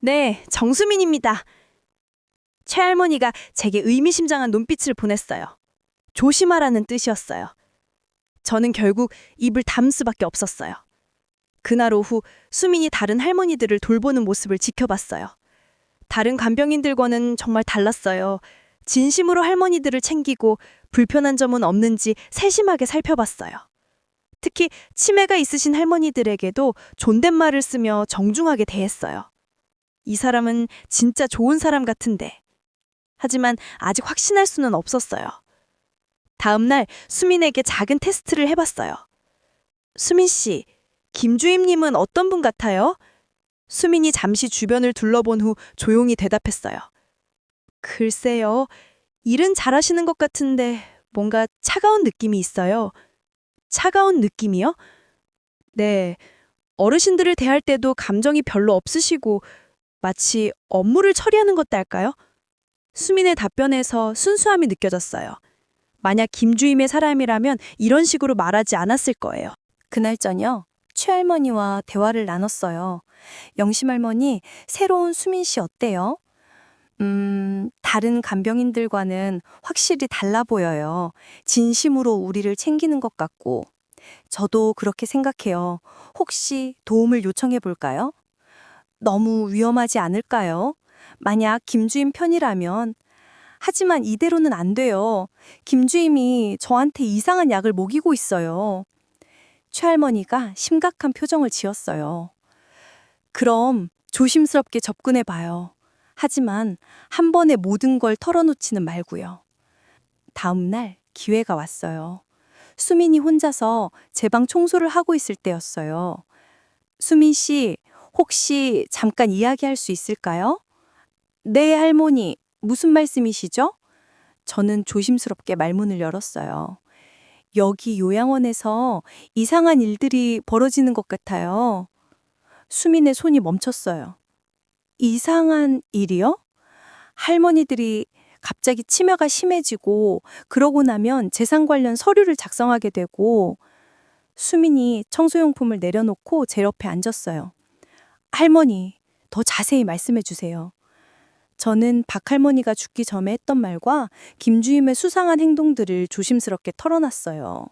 네, 정수민입니다. 최할머니가 제게 의미심장한 눈빛을 보냈어요. 조심하라는 뜻이었어요. 저는 결국 입을 다물 수밖에 없었어요. 그날 오후 수민이 다른 할머니들을 돌보는 모습을 지켜봤어요. 다른 간병인들과는 정말 달랐어요. 진심으로 할머니들을 챙기고 불편한 점은 없는지 세심하게 살펴봤어요. 특히 치매가 있으신 할머니들에게도 존댓말을 쓰며 정중하게 대했어요. 이 사람은 진짜 좋은 사람 같은데. 하지만 아직 확신할 수는 없었어요. 다음 날 수민에게 작은 테스트를 해봤어요. 수민 씨, 김주임님은 어떤 분 같아요? 수민이 잠시 주변을 둘러본 후 조용히 대답했어요. 글쎄요, 일은 잘하시는 것 같은데 뭔가 차가운 느낌이 있어요. 차가운 느낌이요? 네, 어르신들을 대할 때도 감정이 별로 없으시고 마치 업무를 처리하는 것 같달까요? 수민의 답변에서 순수함이 느껴졌어요. 만약 김주임의 사람이라면 이런 식으로 말하지 않았을 거예요. 그날 저녁 최할머니와 대화를 나눴어요. 영심할머니, 새로운 수민 씨 어때요? 다른 간병인들과는 확실히 달라 보여요. 진심으로 우리를 챙기는 것 같고. 저도 그렇게 생각해요. 혹시 도움을 요청해 볼까요? 너무 위험하지 않을까요? 만약 김주임 편이라면. 하지만 이대로는 안 돼요. 김주임이 저한테 이상한 약을 먹이고 있어요. 최할머니가 심각한 표정을 지었어요. 그럼 조심스럽게 접근해 봐요. 하지만 한 번에 모든 걸 털어놓지는 말고요. 다음 날 기회가 왔어요. 수민이 혼자서 제 방 청소를 하고 있을 때였어요. 수민 씨, 혹시 잠깐 이야기할 수 있을까요? 네, 할머니. 무슨 말씀이시죠? 저는 조심스럽게 말문을 열었어요. 여기 요양원에서 이상한 일들이 벌어지는 것 같아요. 수민의 손이 멈췄어요. 이상한 일이요? 할머니들이 갑자기 치매가 심해지고 그러고 나면 재산 관련 서류를 작성하게 되고. 수민이 청소용품을 내려놓고 제 옆에 앉았어요. 할머니, 더 자세히 말씀해 주세요. 저는 박할머니가 죽기 전에 했던 말과 김주임의 수상한 행동들을 조심스럽게 털어놨어요.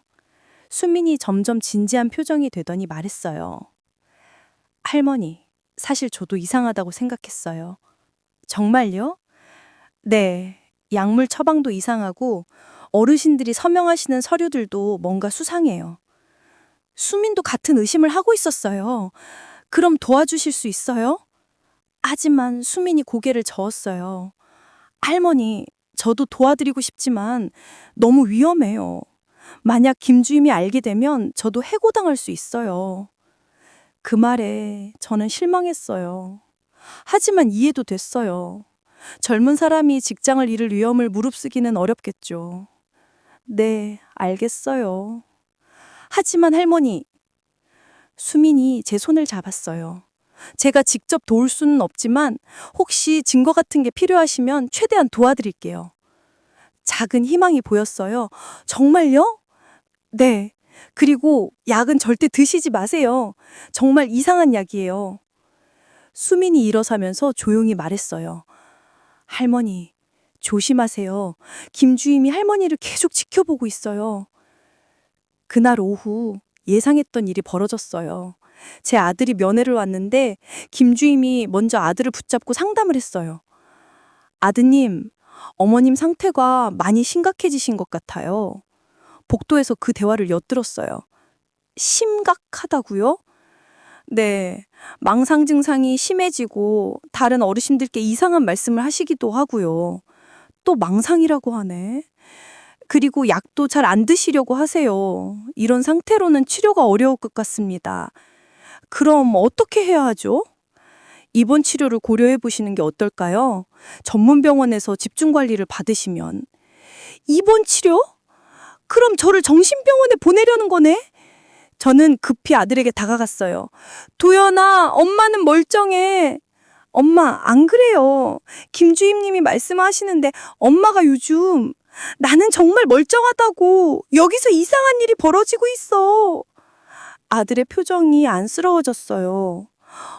수민이 점점 진지한 표정이 되더니 말했어요. 할머니, 사실 저도 이상하다고 생각했어요. 정말요? 네, 약물 처방도 이상하고 어르신들이 서명하시는 서류들도 뭔가 수상해요. 수민도 같은 의심을 하고 있었어요. 그럼 도와주실 수 있어요? 하지만 수민이 고개를 저었어요. 할머니, 저도 도와드리고 싶지만 너무 위험해요. 만약 김주임이 알게 되면 저도 해고당할 수 있어요. 그 말에 저는 실망했어요. 하지만 이해도 됐어요. 젊은 사람이 직장을 잃을 위험을 무릅쓰기는 어렵겠죠. 네, 알겠어요. 하지만 할머니, 수민이 제 손을 잡았어요. 제가 직접 도울 수는 없지만 혹시 증거 같은 게 필요하시면 최대한 도와드릴게요. 작은 희망이 보였어요. 정말요? 네. 그리고 약은 절대 드시지 마세요. 정말 이상한 약이에요. 수민이 일어서면서 조용히 말했어요. 할머니, 조심하세요. 김주임이 할머니를 계속 지켜보고 있어요. 그날 오후 예상했던 일이 벌어졌어요. 제 아들이 면회를 왔는데 김주임이 먼저 아들을 붙잡고 상담을 했어요. 아드님, 어머님 상태가 많이 심각해지신 것 같아요. 복도에서 그 대화를 엿들었어요. 심각하다고요? 네, 망상 증상이 심해지고 다른 어르신들께 이상한 말씀을 하시기도 하고요. 또 망상이라고 하네. 그리고 약도 잘 안 드시려고 하세요. 이런 상태로는 치료가 어려울 것 같습니다. 그럼 어떻게 해야 하죠? 입원 치료를 고려해 보시는 게 어떨까요? 전문 병원에서 집중 관리를 받으시면. 입원 치료? 그럼 저를 정신병원에 보내려는 거네? 저는 급히 아들에게 다가갔어요. 도연아, 엄마는 멀쩡해. 엄마, 안 그래요. 김주임님이 말씀하시는데 엄마가 요즘 나는 정말 멀쩡하다고. 여기서 이상한 일이 벌어지고 있어. 아들의 표정이 안쓰러워졌어요.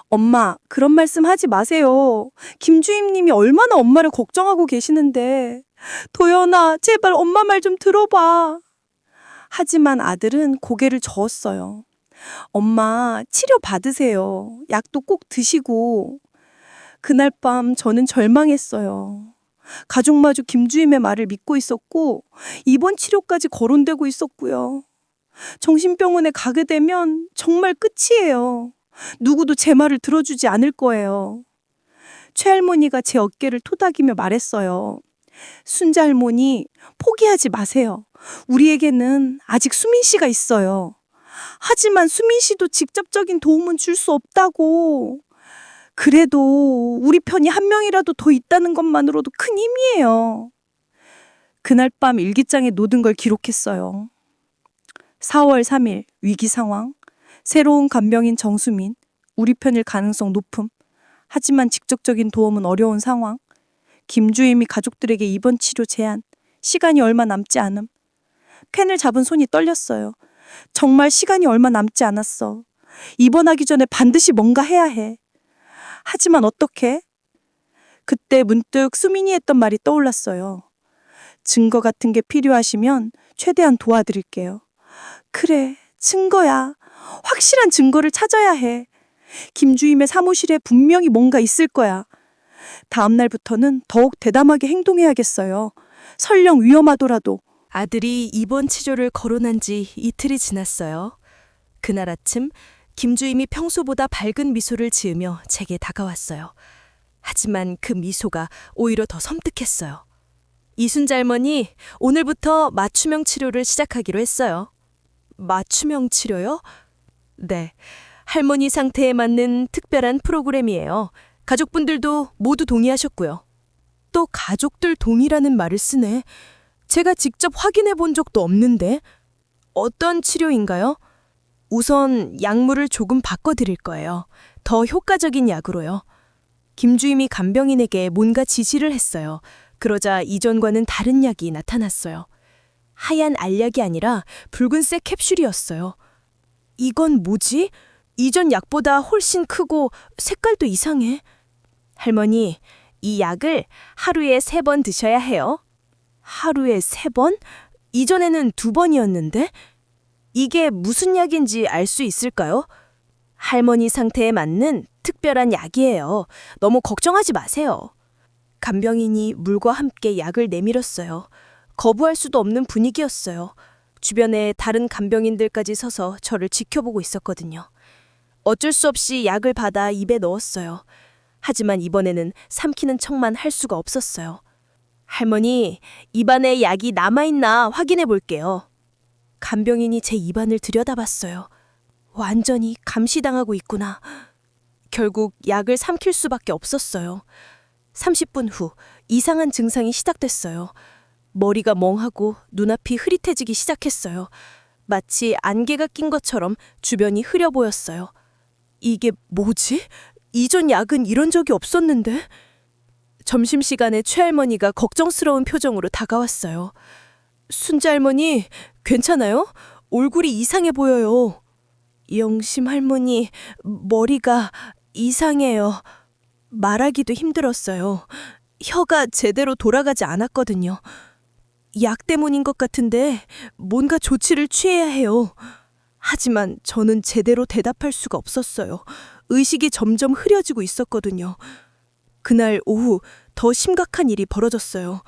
엄마, 그런 말씀 하지 마세요. 김주임님이 얼마나 엄마를 걱정하고 계시는데. 도연아, 제발 엄마 말 좀 들어봐. 하지만 아들은 고개를 저었어요. 엄마, 치료 받으세요. 약도 꼭 드시고. 그날 밤 저는 절망했어요. 가족마저 김주임의 말을 믿고 있었고 입원 치료까지 거론되고 있었고요. 정신병원에 가게 되면 정말 끝이에요. 누구도 제 말을 들어주지 않을 거예요. 최할머니가 제 어깨를 토닥이며 말했어요. 순자 할머니, 포기하지 마세요. 우리에게는 아직 수민 씨가 있어요. 하지만 수민 씨도 직접적인 도움은 줄 수 없다고. 그래도 우리 편이 한 명이라도 더 있다는 것만으로도 큰 힘이에요. 그날 밤 일기장에 모든 걸 기록했어요. 4월 3일 위기 상황. 새로운 간병인 정수민. 우리 편일 가능성 높음. 하지만 직접적인 도움은 어려운 상황. 김주임이 가족들에게 입원 치료 제한. 시간이 얼마 남지 않음. 펜을 잡은 손이 떨렸어요. 정말 시간이 얼마 남지 않았어. 입원하기 전에 반드시 뭔가 해야 해. 하지만 어떻게? 그때 문득 수민이 했던 말이 떠올랐어요. 증거 같은 게 필요하시면 최대한 도와드릴게요. 그래, 증거야. 확실한 증거를 찾아야 해. 김주임의 사무실에 분명히 뭔가 있을 거야. 다음 날부터는 더욱 대담하게 행동해야겠어요. 설령 위험하더라도. 아들이 입원 치료를 거론한 지 이틀이 지났어요. 그날 아침 김주임이 평소보다 밝은 미소를 지으며 제게 다가왔어요. 하지만 그 미소가 오히려 더 섬뜩했어요. 이순자 할머니, 오늘부터 맞춤형 치료를 시작하기로 했어요. 맞춤형 치료요? 네, 할머니 상태에 맞는 특별한 프로그램이에요. 가족분들도 모두 동의하셨고요. 또 가족들 동의라는 말을 쓰네. 제가 직접 확인해 본 적도 없는데. 어떤 치료인가요? 우선 약물을 조금 바꿔드릴 거예요. 더 효과적인 약으로요. 김주임이 간병인에게 뭔가 지시를 했어요. 그러자 이전과는 다른 약이 나타났어요. 하얀 알약이 아니라 붉은색 캡슐이었어요. 이건 뭐지? 이전 약보다 훨씬 크고 색깔도 이상해. 할머니, 이 약을 하루에 3번 드셔야 해요. 하루에 3번? 이전에는 2번이었는데? 이게 무슨 약인지 알 수 있을까요? 할머니 상태에 맞는 특별한 약이에요. 너무 걱정하지 마세요. 간병인이 물과 함께 약을 내밀었어요. 거부할 수도 없는 분위기였어요. 주변에 다른 간병인들까지 서서 저를 지켜보고 있었거든요. 어쩔 수 없이 약을 받아 입에 넣었어요. 하지만 이번에는 삼키는 척만 할 수가 없었어요. 할머니, 입안에 약이 남아있나 확인해 볼게요. 간병인이 제 입안을 들여다봤어요. 완전히 감시당하고 있구나. 결국 약을 삼킬 수밖에 없었어요. 30분 후 이상한 증상이 시작됐어요. 머리가 멍하고 눈앞이 흐릿해지기 시작했어요. 마치 안개가 낀 것처럼 주변이 흐려 보였어요. 이게 뭐지? 이전 약은 이런 적이 없었는데? 점심시간에 최할머니가 걱정스러운 표정으로 다가왔어요. 순자 할머니, 괜찮아요? 얼굴이 이상해 보여요. 영심 할머니, 머리가 이상해요. 말하기도 힘들었어요. 혀가 제대로 돌아가지 않았거든요. 약 때문인 것 같은데 뭔가 조치를 취해야 해요. 하지만 저는 제대로 대답할 수가 없었어요. 의식이 점점 흐려지고 있었거든요. 그날 오후 더 심각한 일이 벌어졌어요.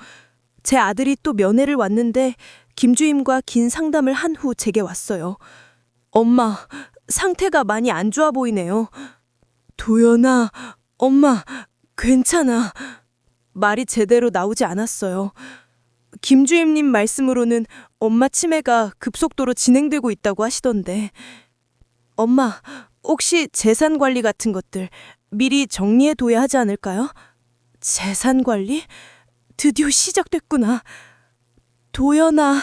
제 아들이 또 면회를 왔는데 김주임과 긴 상담을 한 후 제게 왔어요. 엄마, 상태가 많이 안 좋아 보이네요. 도연아, 엄마, 괜찮아. 말이 제대로 나오지 않았어요. 김주임님 말씀으로는 엄마 치매가 급속도로 진행되고 있다고 하시던데. 엄마, 혹시 재산 관리 같은 것들 미리 정리해 둬야 하지 않을까요? 재산 관리? 드디어 시작됐구나. 도연아,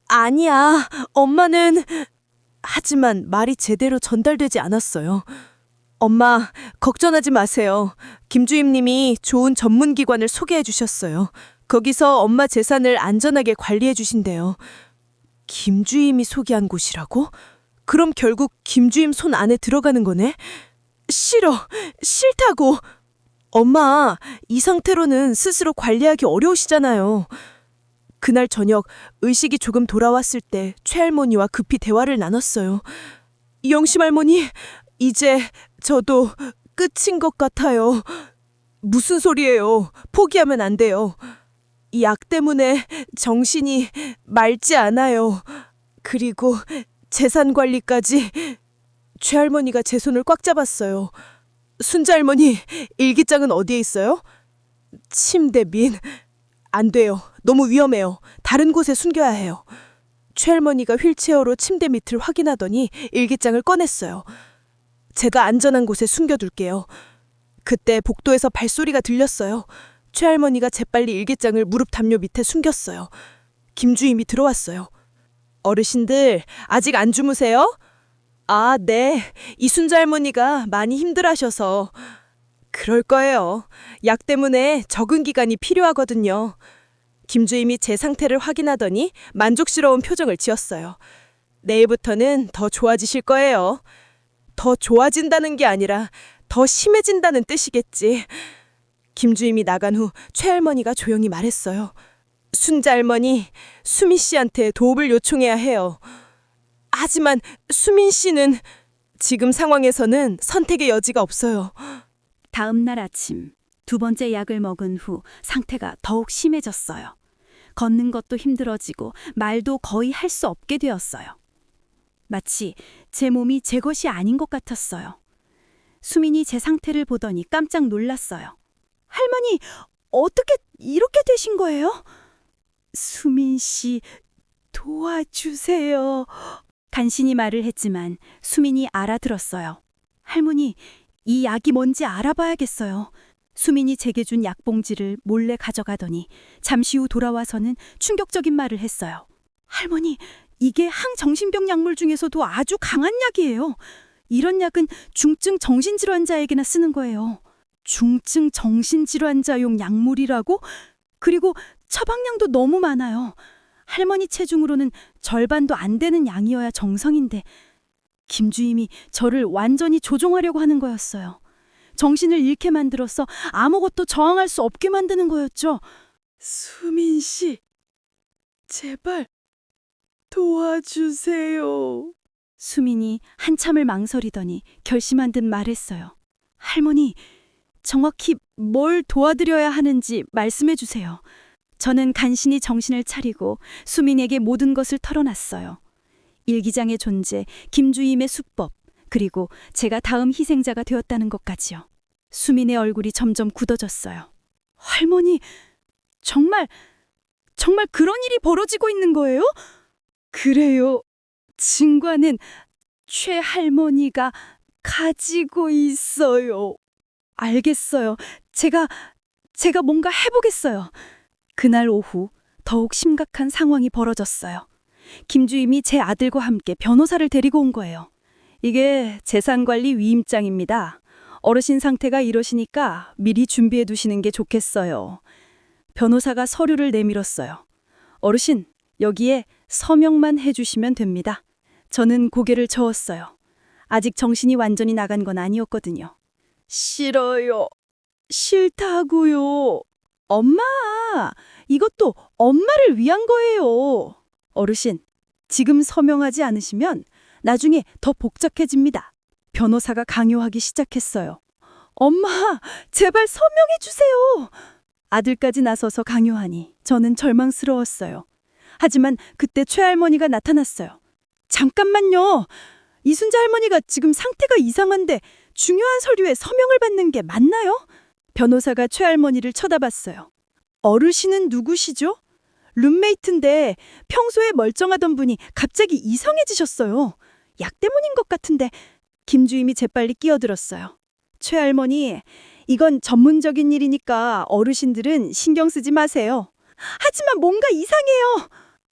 아니야. 엄마는... 하지만 말이 제대로 전달되지 않았어요. 엄마, 걱정하지 마세요. 김주임님이 좋은 전문기관을 소개해 주셨어요. 거기서 엄마 재산을 안전하게 관리해 주신대요. 김주임이 소개한 곳이라고? 그럼 결국 김주임 손 안에 들어가는 거네? 싫어, 싫다고. 엄마, 이 상태로는 스스로 관리하기 어려우시잖아요. 그날 저녁 의식이 조금 돌아왔을 때 최할머니와 급히 대화를 나눴어요. 영심 할머니, 이제 저도 끝인 것 같아요. 무슨 소리예요? 포기하면 안 돼요. 약 때문에 정신이 맑지 않아요. 그리고 재산 관리까지. 최할머니가 제 손을 꽉 잡았어요. 순자 할머니, 일기장은 어디에 있어요? 침대 밑. 안 돼요. 너무 위험해요. 다른 곳에 숨겨야 해요. 최할머니가 휠체어로 침대 밑을 확인하더니 일기장을 꺼냈어요. 제가 안전한 곳에 숨겨둘게요. 그때 복도에서 발소리가 들렸어요. 최할머니가 재빨리 일기장을 무릎 담요 밑에 숨겼어요. 김주임이 들어왔어요. 어르신들, 아직 안 주무세요? 아, 네. 이순자 할머니가 많이 힘들어하셔서. 그럴 거예요. 약 때문에 적응 기간이 필요하거든요. 김주임이 제 상태를 확인하더니 만족스러운 표정을 지었어요. 내일부터는 더 좋아지실 거예요. 더 좋아진다는 게 아니라 더 심해진다는 뜻이겠지. 김주임이 나간 후 최할머니가 조용히 말했어요. 순자 할머니, 수민 씨한테 도움을 요청해야 해요. 하지만 수민 씨는 지금 상황에서는 선택의 여지가 없어요. 다음 날 아침 두 번째 약을 먹은 후 상태가 더욱 심해졌어요. 걷는 것도 힘들어지고 말도 거의 할 수 없게 되었어요. 마치 제 몸이 제 것이 아닌 것 같았어요. 수민이 제 상태를 보더니 깜짝 놀랐어요. 할머니, 어떻게 이렇게 되신 거예요? 수민 씨, 도와주세요. 간신히 말을 했지만 수민이 알아들었어요. 할머니, 이 약이 뭔지 알아봐야겠어요. 수민이 제게 준 약봉지를 몰래 가져가더니 잠시 후 돌아와서는 충격적인 말을 했어요. 할머니, 이게 항정신병 약물 중에서도 아주 강한 약이에요. 이런 약은 중증 정신질환자에게나 쓰는 거예요. 중증 정신질환자용 약물이라고? 그리고 처방량도 너무 많아요. 할머니 체중으로는 절반도 안 되는 양이어야 정성인데 김주임이 저를 완전히 조종하려고 하는 거였어요. 정신을 잃게 만들어서 아무것도 저항할 수 없게 만드는 거였죠. 수민 씨, 제발 도와주세요. 수민이 한참을 망설이더니 결심한 듯 말했어요. 할머니, 정확히 뭘 도와드려야 하는지 말씀해 주세요. 저는 간신히 정신을 차리고 수민에게 모든 것을 털어놨어요. 일기장의 존재, 김주임의 수법, 그리고 제가 다음 희생자가 되었다는 것까지요. 수민의 얼굴이 점점 굳어졌어요. 할머니, 정말 그런 일이 벌어지고 있는 거예요? 그래요. 증거는 최 할머니가 가지고 있어요. 알겠어요. 제가 뭔가 해보겠어요. 그날 오후 더욱 심각한 상황이 벌어졌어요. 김주임이 제 아들과 함께 변호사를 데리고 온 거예요. 이게 재산관리 위임장입니다. 어르신 상태가 이러시니까 미리 준비해 두시는 게 좋겠어요. 변호사가 서류를 내밀었어요. 어르신, 여기에 서명만 해주시면 됩니다. 저는 고개를 저었어요. 아직 정신이 완전히 나간 건 아니었거든요. 싫어요. 싫다고요. 엄마, 이것도 엄마를 위한 거예요. 어르신, 지금 서명하지 않으시면 나중에 더 복잡해집니다. 변호사가 강요하기 시작했어요. 엄마, 제발 서명해 주세요. 아들까지 나서서 강요하니 저는 절망스러웠어요. 하지만 그때 최할머니가 나타났어요. 잠깐만요. 이순자 할머니가 지금 상태가 이상한데 중요한 서류에 서명을 받는 게 맞나요? 변호사가 최할머니를 쳐다봤어요. 어르신은 누구시죠? 룸메이트인데 평소에 멀쩡하던 분이 갑자기 이상해지셨어요. 약 때문인 것 같은데. 김주임이 재빨리 끼어들었어요. 최할머니, 이건 전문적인 일이니까 어르신들은 신경 쓰지 마세요. 하지만 뭔가 이상해요.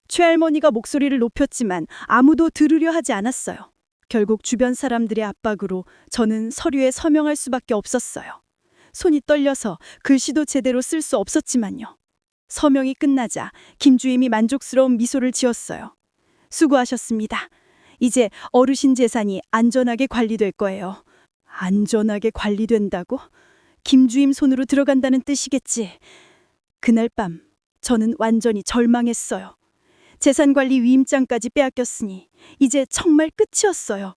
최할머니가 목소리를 높였지만 아무도 들으려 하지 않았어요. 결국 주변 사람들의 압박으로 저는 서류에 서명할 수밖에 없었어요. 손이 떨려서 글씨도 제대로 쓸 수 없었지만요. 서명이 끝나자 김주임이 만족스러운 미소를 지었어요. 수고하셨습니다. 이제 어르신 재산이 안전하게 관리될 거예요. 안전하게 관리된다고? 김주임 손으로 들어간다는 뜻이겠지. 그날 밤 저는 완전히 절망했어요. 재산관리 위임장까지 빼앗겼으니 이제 정말 끝이었어요.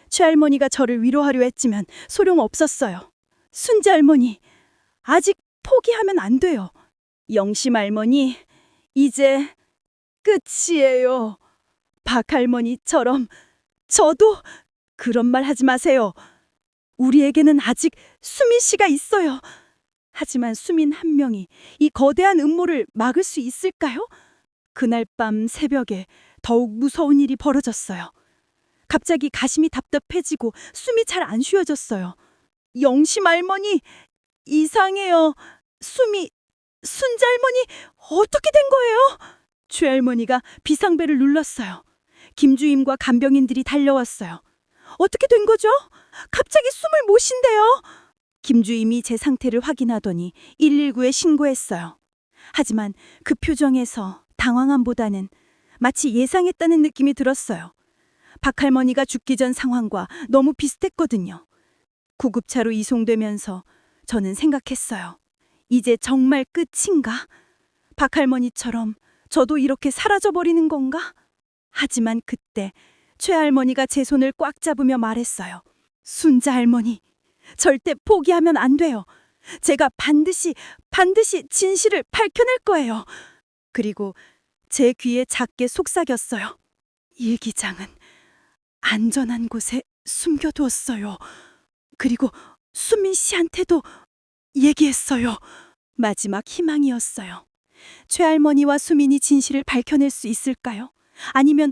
최할머니가 저를 위로하려 했지만 소용없었어요. 순자 할머니, 아직 포기하면 안 돼요. 영심 할머니, 이제 끝이에요. 박 할머니처럼 저도 그런 말 하지 마세요. 우리에게는 아직 수민 씨가 있어요. 하지만 수민 한 명이 이 거대한 음모를 막을 수 있을까요? 그날 밤 새벽에 더욱 무서운 일이 벌어졌어요. 갑자기 가심이 답답해지고 숨이 잘 안 쉬어졌어요. 영심 할머니, 이상해요. 순자 할머니, 어떻게 된 거예요? 최 할머니가 비상벨을 눌렀어요. 김주임과 간병인들이 달려왔어요. 어떻게 된 거죠? 갑자기 숨을 못 쉰대요. 김주임이 제 상태를 확인하더니 119에 신고했어요. 하지만 그 표정에서 당황함보다는 마치 예상했다는 느낌이 들었어요. 박 할머니가 죽기 전 상황과 너무 비슷했거든요. 구급차로 이송되면서 저는 생각했어요. 이제 정말 끝인가? 박 할머니처럼 저도 이렇게 사라져버리는 건가? 하지만 그때 최 할머니가 제 손을 꽉 잡으며 말했어요. 순자 할머니, 절대 포기하면 안 돼요. 제가 반드시 진실을 밝혀낼 거예요. 그리고 제 귀에 작게 속삭였어요. 일기장은 안전한 곳에 숨겨두었어요. 그리고 수민 씨한테도 얘기했어요. 마지막 희망이었어요. 최할머니와 수민이 진실을 밝혀낼 수 있을까요? 아니면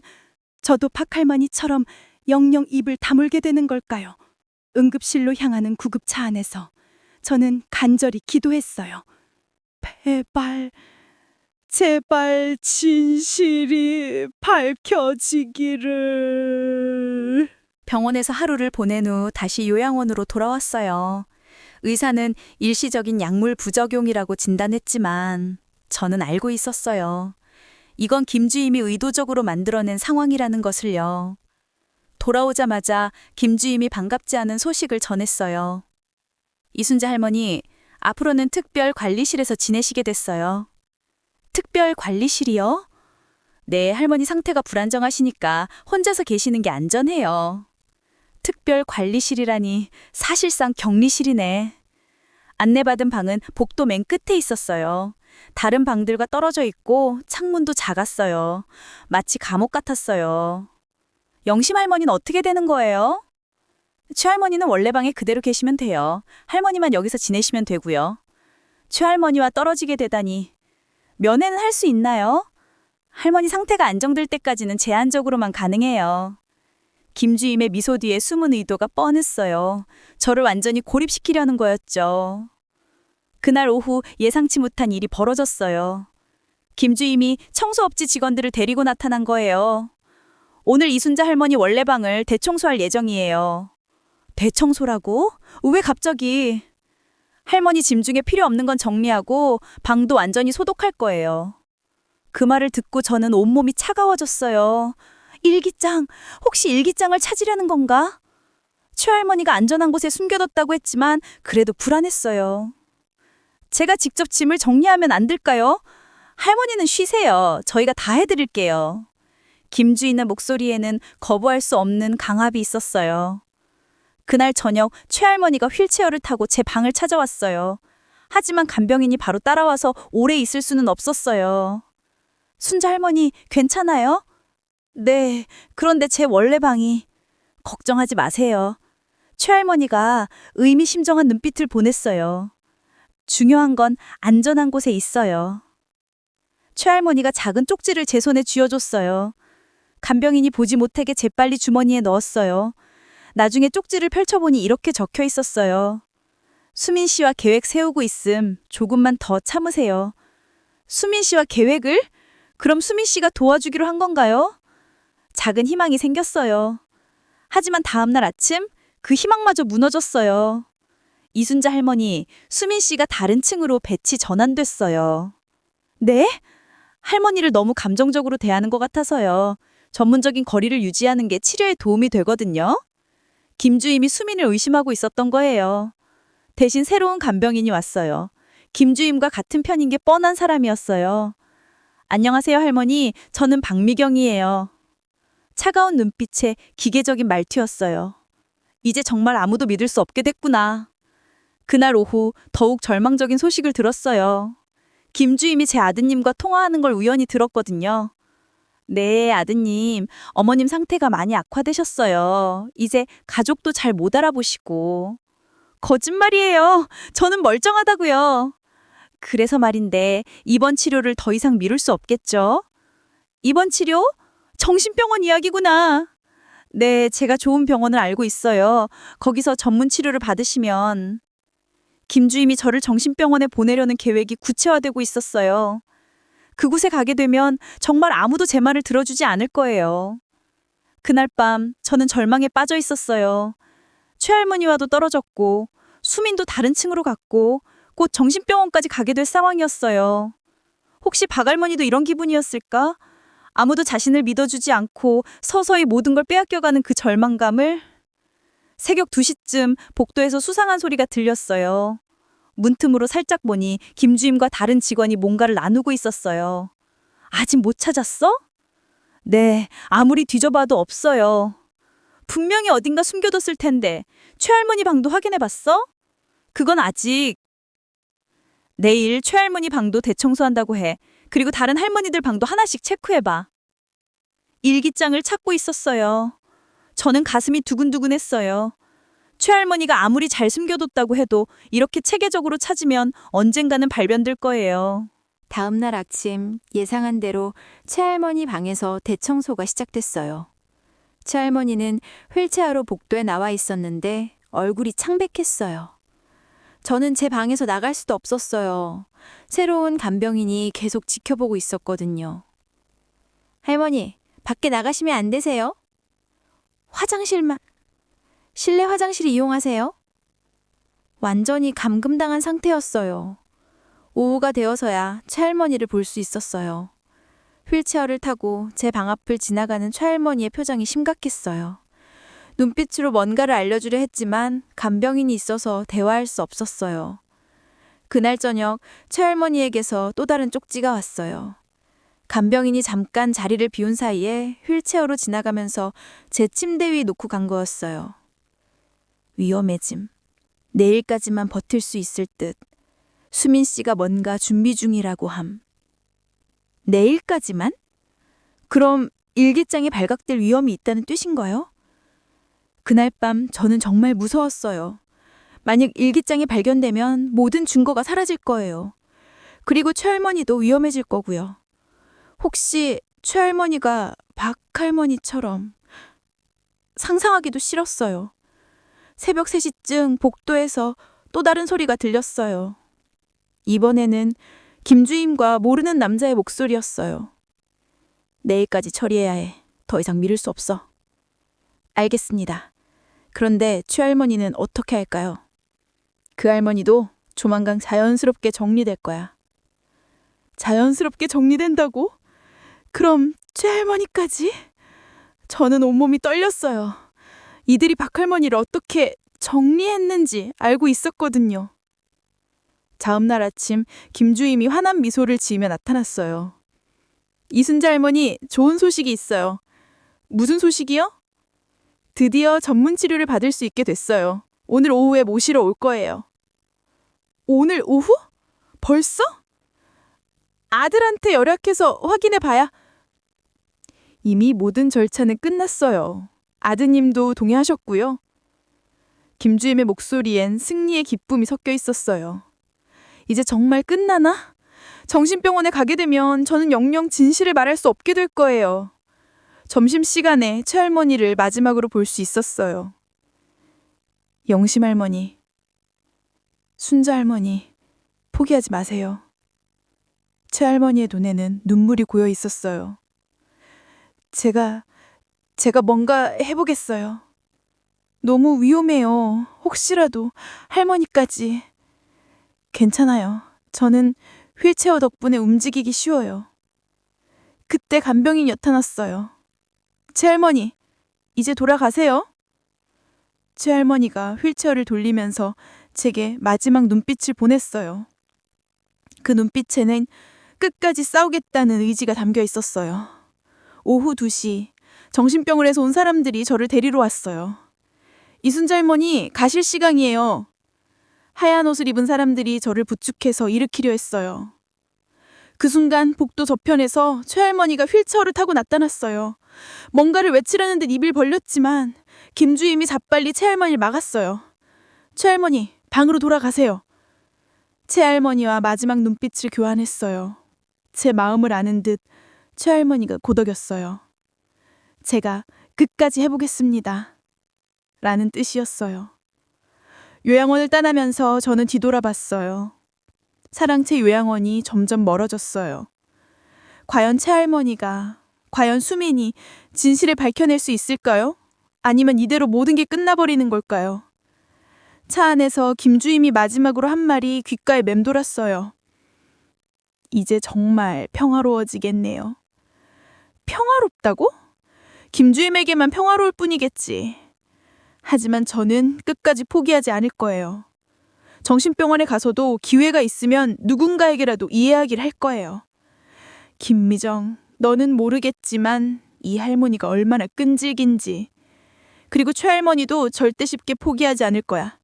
저도 박할머니처럼 영영 입을 다물게 되는 걸까요? 응급실로 향하는 구급차 안에서 저는 간절히 기도했어요. 제발 진실이 밝혀지기를. 병원에서 하루를 보낸 후 다시 요양원으로 돌아왔어요. 의사는 일시적인 약물 부작용이라고 진단했지만 저는 알고 있었어요. 이건 김주임이 의도적으로 만들어낸 상황이라는 것을요. 돌아오자마자 김주임이 반갑지 않은 소식을 전했어요. 이순자 할머니, 앞으로는 특별 관리실에서 지내시게 됐어요. 특별 관리실이요? 네, 할머니 상태가 불안정하시니까 혼자서 계시는 게 안전해요. 특별 관리실이라니 사실상 격리실이네. 안내받은 방은 복도 맨 끝에 있었어요. 다른 방들과 떨어져 있고 창문도 작았어요. 마치 감옥 같았어요. 영심 할머니는 어떻게 되는 거예요? 최할머니는 원래 방에 그대로 계시면 돼요. 할머니만 여기서 지내시면 되고요. 최할머니와 떨어지게 되다니. 면회는 할 수 있나요? 할머니 상태가 안정될 때까지는 제한적으로만 가능해요. 김주임의 미소 뒤에 숨은 의도가 뻔했어요. 저를 완전히 고립시키려는 거였죠. 그날 오후 예상치 못한 일이 벌어졌어요. 김주임이 청소업체 직원들을 데리고 나타난 거예요. 오늘 이순자 할머니 원래 방을 대청소할 예정이에요. 대청소라고? 왜 갑자기? 할머니 짐 중에 필요 없는 건 정리하고 방도 완전히 소독할 거예요. 그 말을 듣고 저는 온몸이 차가워졌어요. 일기장, 혹시 일기장을 찾으려는 건가? 최할머니가 안전한 곳에 숨겨뒀다고 했지만 그래도 불안했어요. 제가 직접 짐을 정리하면 안 될까요? 할머니는 쉬세요. 저희가 다 해드릴게요. 김주인의 목소리에는 거부할 수 없는 강압이 있었어요. 그날 저녁 최할머니가 휠체어를 타고 제 방을 찾아왔어요. 하지만 간병인이 바로 따라와서 오래 있을 수는 없었어요. 순자 할머니 괜찮아요? 네, 그런데 제 원래 방이. 걱정하지 마세요. 최할머니가 의미심장한 눈빛을 보냈어요. 중요한 건 안전한 곳에 있어요. 최할머니가 작은 쪽지를 제 손에 쥐어줬어요. 간병인이 보지 못하게 재빨리 주머니에 넣었어요. 나중에 쪽지를 펼쳐보니 이렇게 적혀 있었어요. 수민 씨와 계획 세우고 있음. 조금만 더 참으세요. 수민 씨와 계획을? 그럼 수민 씨가 도와주기로 한 건가요? 작은 희망이 생겼어요. 하지만 다음날 아침 그 희망마저 무너졌어요. 이순자 할머니, 수민 씨가 다른 층으로 배치 전환됐어요. 네? 할머니를 너무 감정적으로 대하는 것 같아서요. 전문적인 거리를 유지하는 게 치료에 도움이 되거든요. 김주임이 수민을 의심하고 있었던 거예요. 대신 새로운 간병인이 왔어요. 김주임과 같은 편인 게 뻔한 사람이었어요. 안녕하세요, 할머니. 저는 박미경이에요. 차가운 눈빛에 기계적인 말투였어요. 이제 정말 아무도 믿을 수 없게 됐구나. 그날 오후 더욱 절망적인 소식을 들었어요. 김주임이 제 아드님과 통화하는 걸 우연히 들었거든요. 네, 아드님. 어머님 상태가 많이 악화되셨어요. 이제 가족도 잘 못 알아보시고. 거짓말이에요. 저는 멀쩡하다고요. 그래서 말인데 입원 치료를 더 이상 미룰 수 없겠죠? 입원 치료? 정신병원 이야기구나. 네, 제가 좋은 병원을 알고 있어요. 거기서 전문 치료를 받으시면. 김주임이 저를 정신병원에 보내려는 계획이 구체화되고 있었어요. 그곳에 가게 되면 정말 아무도 제 말을 들어주지 않을 거예요. 그날 밤 저는 절망에 빠져 있었어요. 최할머니와도 떨어졌고 수민도 다른 층으로 갔고 곧 정신병원까지 가게 될 상황이었어요. 혹시 박할머니도 이런 기분이었을까? 아무도 자신을 믿어주지 않고 서서히 모든 걸 빼앗겨가는 그 절망감을. 새벽 2시쯤 복도에서 수상한 소리가 들렸어요. 문틈으로 살짝 보니 김주임과 다른 직원이 뭔가를 나누고 있었어요. 아직 못 찾았어? 네, 아무리 뒤져봐도 없어요. 분명히 어딘가 숨겨뒀을 텐데 최할머니 방도 확인해봤어? 그건 아직. 내일 최할머니 방도 대청소한다고 해. 그리고 다른 할머니들 방도 하나씩 체크해봐. 일기장을 찾고 있었어요. 저는 가슴이 두근두근했어요. 최할머니가 아무리 잘 숨겨뒀다고 해도 이렇게 체계적으로 찾으면 언젠가는 발견될 거예요. 다음 날 아침 예상한 대로 최할머니 방에서 대청소가 시작됐어요. 최할머니는 휠체어로 복도에 나와 있었는데 얼굴이 창백했어요. 저는 제 방에서 나갈 수도 없었어요. 새로운 간병인이 계속 지켜보고 있었거든요. 할머니, 밖에 나가시면 안 되세요? 화장실만, 실내 화장실 이용하세요? 완전히 감금당한 상태였어요. 오후가 되어서야 최할머니를 볼 수 있었어요. 휠체어를 타고 제 방 앞을 지나가는 최할머니의 표정이 심각했어요. 눈빛으로 뭔가를 알려주려 했지만 간병인이 있어서 대화할 수 없었어요. 그날 저녁 최할머니에게서 또 다른 쪽지가 왔어요. 간병인이 잠깐 자리를 비운 사이에 휠체어로 지나가면서 제 침대 위에 놓고 간 거였어요. 위험해짐. 내일까지만 버틸 수 있을 듯. 수민 씨가 뭔가 준비 중이라고 함. 내일까지만? 그럼 일기장에 발각될 위험이 있다는 뜻인가요? 그날 밤 저는 정말 무서웠어요. 만약 일기장이 발견되면 모든 증거가 사라질 거예요. 그리고 최할머니도 위험해질 거고요. 혹시 최할머니가 박할머니처럼 상상하기도 싫었어요. 새벽 3시쯤 복도에서 또 다른 소리가 들렸어요. 이번에는 김주임과 모르는 남자의 목소리였어요. 내일까지 처리해야 해. 더 이상 미룰 수 없어. 알겠습니다. 그런데 최할머니는 어떻게 할까요? 그 할머니도 조만간 자연스럽게 정리될 거야. 자연스럽게 정리된다고? 그럼 최할머니까지? 저는 온몸이 떨렸어요. 이들이 박할머니를 어떻게 정리했는지 알고 있었거든요. 다음날 아침 김주임이 환한 미소를 지으며 나타났어요. 이순자 할머니, 좋은 소식이 있어요. 무슨 소식이요? 드디어 전문 치료를 받을 수 있게 됐어요. 오늘 오후에 모시러 올 거예요. 오늘 오후? 벌써? 아들한테 연락해서 확인해 봐야. 이미 모든 절차는 끝났어요. 아드님도 동의하셨고요. 김주임의 목소리엔 승리의 기쁨이 섞여 있었어요. 이제 정말 끝나나? 정신병원에 가게 되면 저는 영영 진실을 말할 수 없게 될 거예요. 점심시간에 최할머니를 마지막으로 볼 수 있었어요. 영심 할머니, 순자 할머니, 포기하지 마세요. 최할머니의 눈에는 눈물이 고여 있었어요. 제가 뭔가 해보겠어요. 너무 위험해요. 혹시라도 할머니까지. 괜찮아요. 저는 휠체어 덕분에 움직이기 쉬워요. 그때 간병인이 나타났어요. 최할머니, 이제 돌아가세요. 최할머니가 휠체어를 돌리면서 제게 마지막 눈빛을 보냈어요. 그 눈빛에는 끝까지 싸우겠다는 의지가 담겨 있었어요. 오후 2시, 정신병원에서 온 사람들이 저를 데리러 왔어요. 이순자 할머니, 가실 시간이에요. 하얀 옷을 입은 사람들이 저를 부축해서 일으키려 했어요. 그 순간 복도 저편에서 최할머니가 휠체어를 타고 나타났어요. 뭔가를 외치려는 듯 입을 벌렸지만 김주임이 재빨리 최할머니를 막았어요. 최할머니, 방으로 돌아가세요. 최할머니와 마지막 눈빛을 교환했어요. 제 마음을 아는 듯 최할머니가 고덕였어요. 제가 끝까지 해보겠습니다. 라는 뜻이었어요. 요양원을 떠나면서 저는 뒤돌아봤어요. 사랑채 요양원이 점점 멀어졌어요. 과연 최할머니가, 과연 수민이 진실을 밝혀낼 수 있을까요? 아니면 이대로 모든 게 끝나버리는 걸까요? 차 안에서 김주임이 마지막으로 한 말이 귓가에 맴돌았어요. 이제 정말 평화로워지겠네요. 평화롭다고? 김주임에게만 평화로울 뿐이겠지. 하지만 저는 끝까지 포기하지 않을 거예요. 정신병원에 가서도 기회가 있으면 누군가에게라도 이해하기를 할 거예요. 김미정, 너는 모르겠지만 이 할머니가 얼마나 끈질긴지. 그리고 최할머니도 절대 쉽게 포기하지 않을 거야.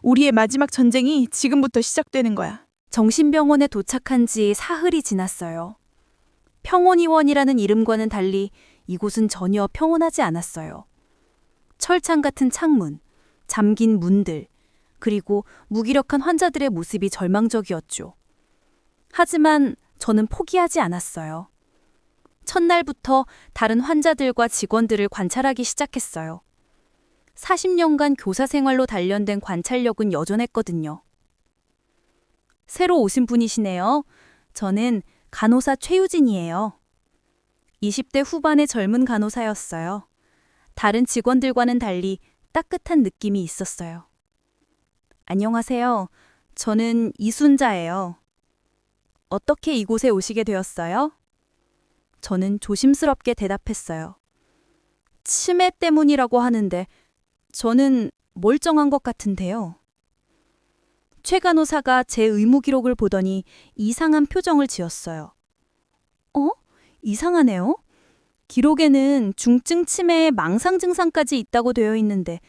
우리의 마지막 전쟁이 지금부터 시작되는 거야. 정신병원에 도착한 지 사흘이 지났어요. 평온의원이라는 이름과는 달리 이곳은 전혀 평온하지 않았어요. 철창 같은 창문, 잠긴 문들, 그리고 무기력한 환자들의 모습이 절망적이었죠. 하지만 저는 포기하지 않았어요. 첫날부터 다른 환자들과 직원들을 관찰하기 시작했어요. 40년간 교사 생활로 단련된 관찰력은 여전했거든요. 새로 오신 분이시네요. 저는 간호사 최유진이에요. 20대 후반의 젊은 간호사였어요. 다른 직원들과는 달리 따뜻한 느낌이 있었어요. 안녕하세요. 저는 이순자예요. 어떻게 이곳에 오시게 되었어요? 저는 조심스럽게 대답했어요. 치매 때문이라고 하는데 저는 멀쩡한 것 같은데요. 최 간호사가 제 의무 기록을 보더니 이상한 표정을 지었어요. 이상하네요. 기록에는 중증 치매에 망상 증상까지 있다고 되어 있는데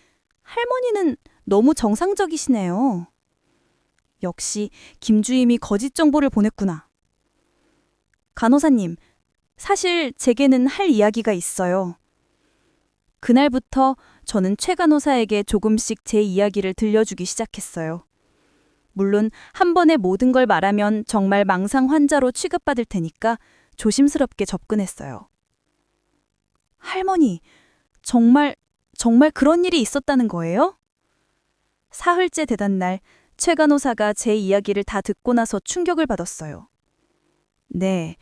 할머니는 너무 정상적이시네요. 역시 김주임이 거짓 정보를 보냈구나. 간호사님, 사실 제게는 할 이야기가 있어요. 그날부터 저는 최 간호사에게 조금씩 제 이야기를 들려주기 시작했어요. 물론 한 번에 모든 걸 말하면 정말 망상 환자로 취급받을 테니까 조심스럽게 접근했어요. 할머니, 정말 그런 일이 있었다는 거예요? 사흘째 되던 날, 최 간호사가 제 이야기를 다 듣고 나서 충격을 받았어요. 네,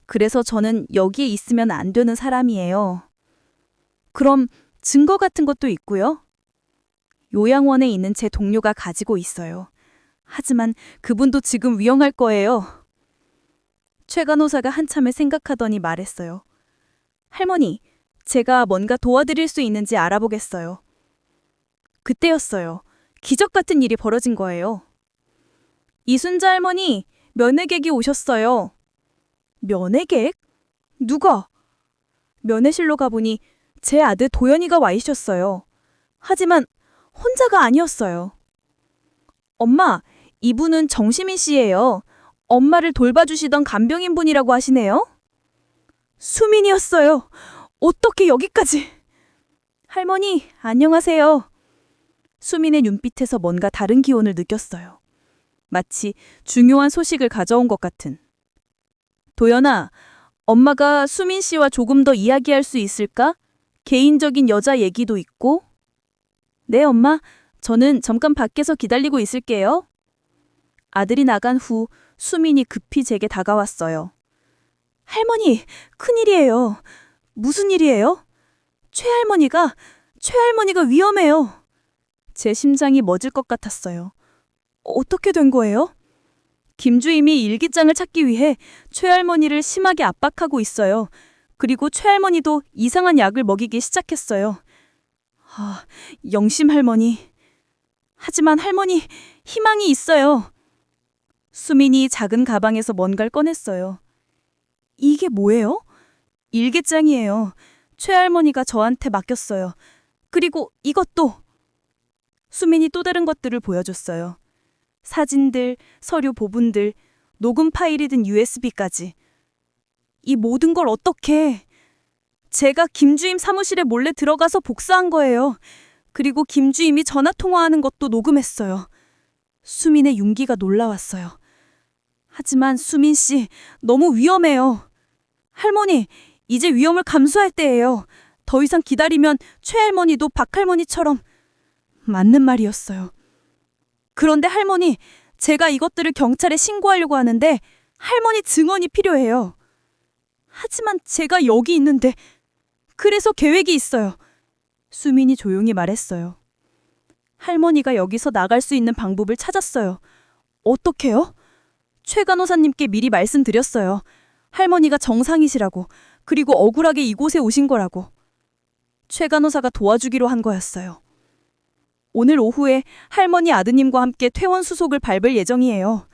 그래서 저는 여기에 있으면 안 되는 사람이에요. 그럼 증거 같은 것도 있고요? 요양원에 있는 제 동료가 가지고 있어요. 하지만 그분도 지금 위험할 거예요. 최 간호사가 한참을 생각하더니 말했어요. 할머니, 제가 뭔가 도와드릴 수 있는지 알아보겠어요. 그때였어요. 기적 같은 일이 벌어진 거예요. 이순자 할머니, 면회객이 오셨어요. 면회객? 누가? 면회실로 가보니 제 아들 도연이가 와 있었어요. 하지만 혼자가 아니었어요. 엄마, 이분은 정시민 씨예요. 엄마를 돌봐주시던 간병인 분이라고 하시네요. 수민이었어요. 어떻게 여기까지? 할머니, 안녕하세요. 수민의 눈빛에서 뭔가 다른 기운을 느꼈어요. 마치 중요한 소식을 가져온 것 같은. 도연아, 엄마가 수민 씨와 조금 더 이야기할 수 있을까? 개인적인 여자 얘기도 있고. 네, 엄마. 저는 잠깐 밖에서 기다리고 있을게요. 아들이 나간 후 수민이 급히 제게 다가왔어요. 할머니, 큰일이에요. 무슨 일이에요? 최할머니가 위험해요. 제 심장이 멎을 것 같았어요. 어떻게 된 거예요? 김주임이 일기장을 찾기 위해 최할머니를 심하게 압박하고 있어요. 그리고 최할머니도 이상한 약을 먹이기 시작했어요. 영심 할머니. 하지만 할머니, 희망이 있어요. 수민이 작은 가방에서 뭔가를 꺼냈어요. 이게 뭐예요? 일기장이에요. 최할머니가 저한테 맡겼어요. 그리고 이것도. 수민이 또 다른 것들을 보여줬어요. 사진들, 서류 보분들, 녹음 파일이 든 USB까지. 이 모든 걸 어떻게? 제가 김주임 사무실에 몰래 들어가서 복사한 거예요. 그리고 김주임이 전화 통화하는 것도 녹음했어요. 수민의 윤기가 놀라웠어요. 하지만 수민 씨, 너무 위험해요. 할머니, 이제 위험을 감수할 때예요. 더 이상 기다리면 최할머니도 박할머니처럼. 맞는 말이었어요. 그런데 할머니, 제가 이것들을 경찰에 신고하려고 하는데 할머니 증언이 필요해요. 하지만 제가 여기 있는데. 그래서 계획이 있어요. 수민이 조용히 말했어요. 할머니가 여기서 나갈 수 있는 방법을 찾았어요. 어떻게요? 최 간호사님께 미리 말씀드렸어요. 할머니가 정상이시라고. 그리고 억울하게 이곳에 오신 거라고. 최 간호사가 도와주기로 한 거였어요. 오늘 오후에 할머니 아드님과 함께 퇴원 수속을 밟을 예정이에요.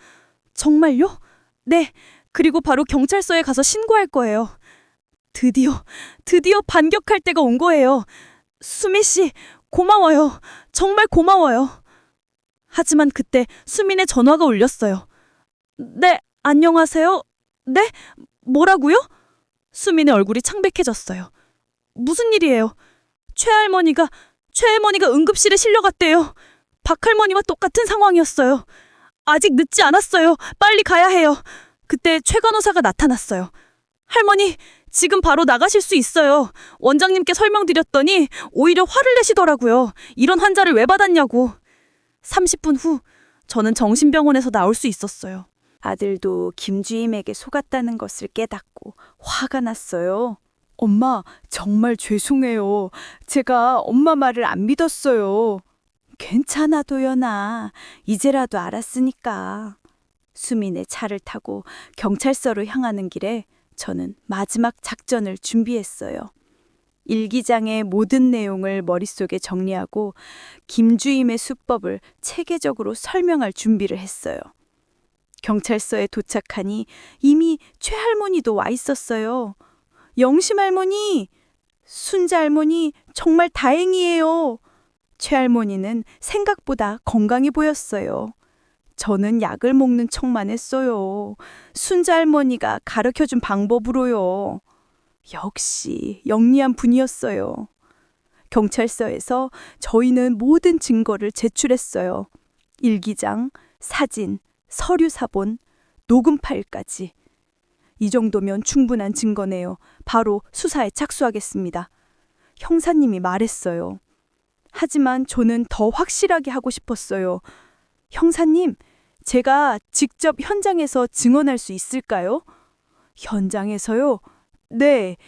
정말요? 네. 그리고 바로 경찰서에 가서 신고할 거예요. 드디어 반격할 때가 온 거예요. 수민 씨, 고마워요. 정말 고마워요. 하지만 그때 수민의 전화가 울렸어요. 네, 안녕하세요. 네? 뭐라고요? 수민의 얼굴이 창백해졌어요. 무슨 일이에요? 최할머니가 응급실에 실려갔대요. 박할머니와 똑같은 상황이었어요. 아직 늦지 않았어요. 빨리 가야 해요. 그때 최 간호사가 나타났어요. 할머니, 지금 바로 나가실 수 있어요. 원장님께 설명드렸더니 오히려 화를 내시더라고요. 이런 환자를 왜 받았냐고. 30분 후 저는 정신병원에서 나올 수 있었어요. 아들도 김주임에게 속았다는 것을 깨닫고 화가 났어요. 엄마, 정말 죄송해요. 제가 엄마 말을 안 믿었어요. 괜찮아, 도연아. 이제라도 알았으니까. 수민의 차를 타고 경찰서로 향하는 길에 저는 마지막 작전을 준비했어요. 일기장의 모든 내용을 머릿속에 정리하고 김주임의 수법을 체계적으로 설명할 준비를 했어요. 경찰서에 도착하니 이미 최할머니도 와 있었어요. 영심 할머니, 순자 할머니, 정말 다행이에요. 최할머니는 생각보다 건강해 보였어요. 저는 약을 먹는 척만 했어요. 순자 할머니가 가르쳐준 방법으로요. 역시 영리한 분이었어요. 경찰서에서 저희는 모든 증거를 제출했어요. 일기장, 사진, 서류 사본, 녹음 파일까지. 이 정도면 충분한 증거네요. 바로 수사에 착수하겠습니다. 형사님이 말했어요. 하지만 저는 더 확실하게 하고 싶었어요. 형사님, 제가 직접 현장에서 증언할 수 있을까요? 현장에서요? 네.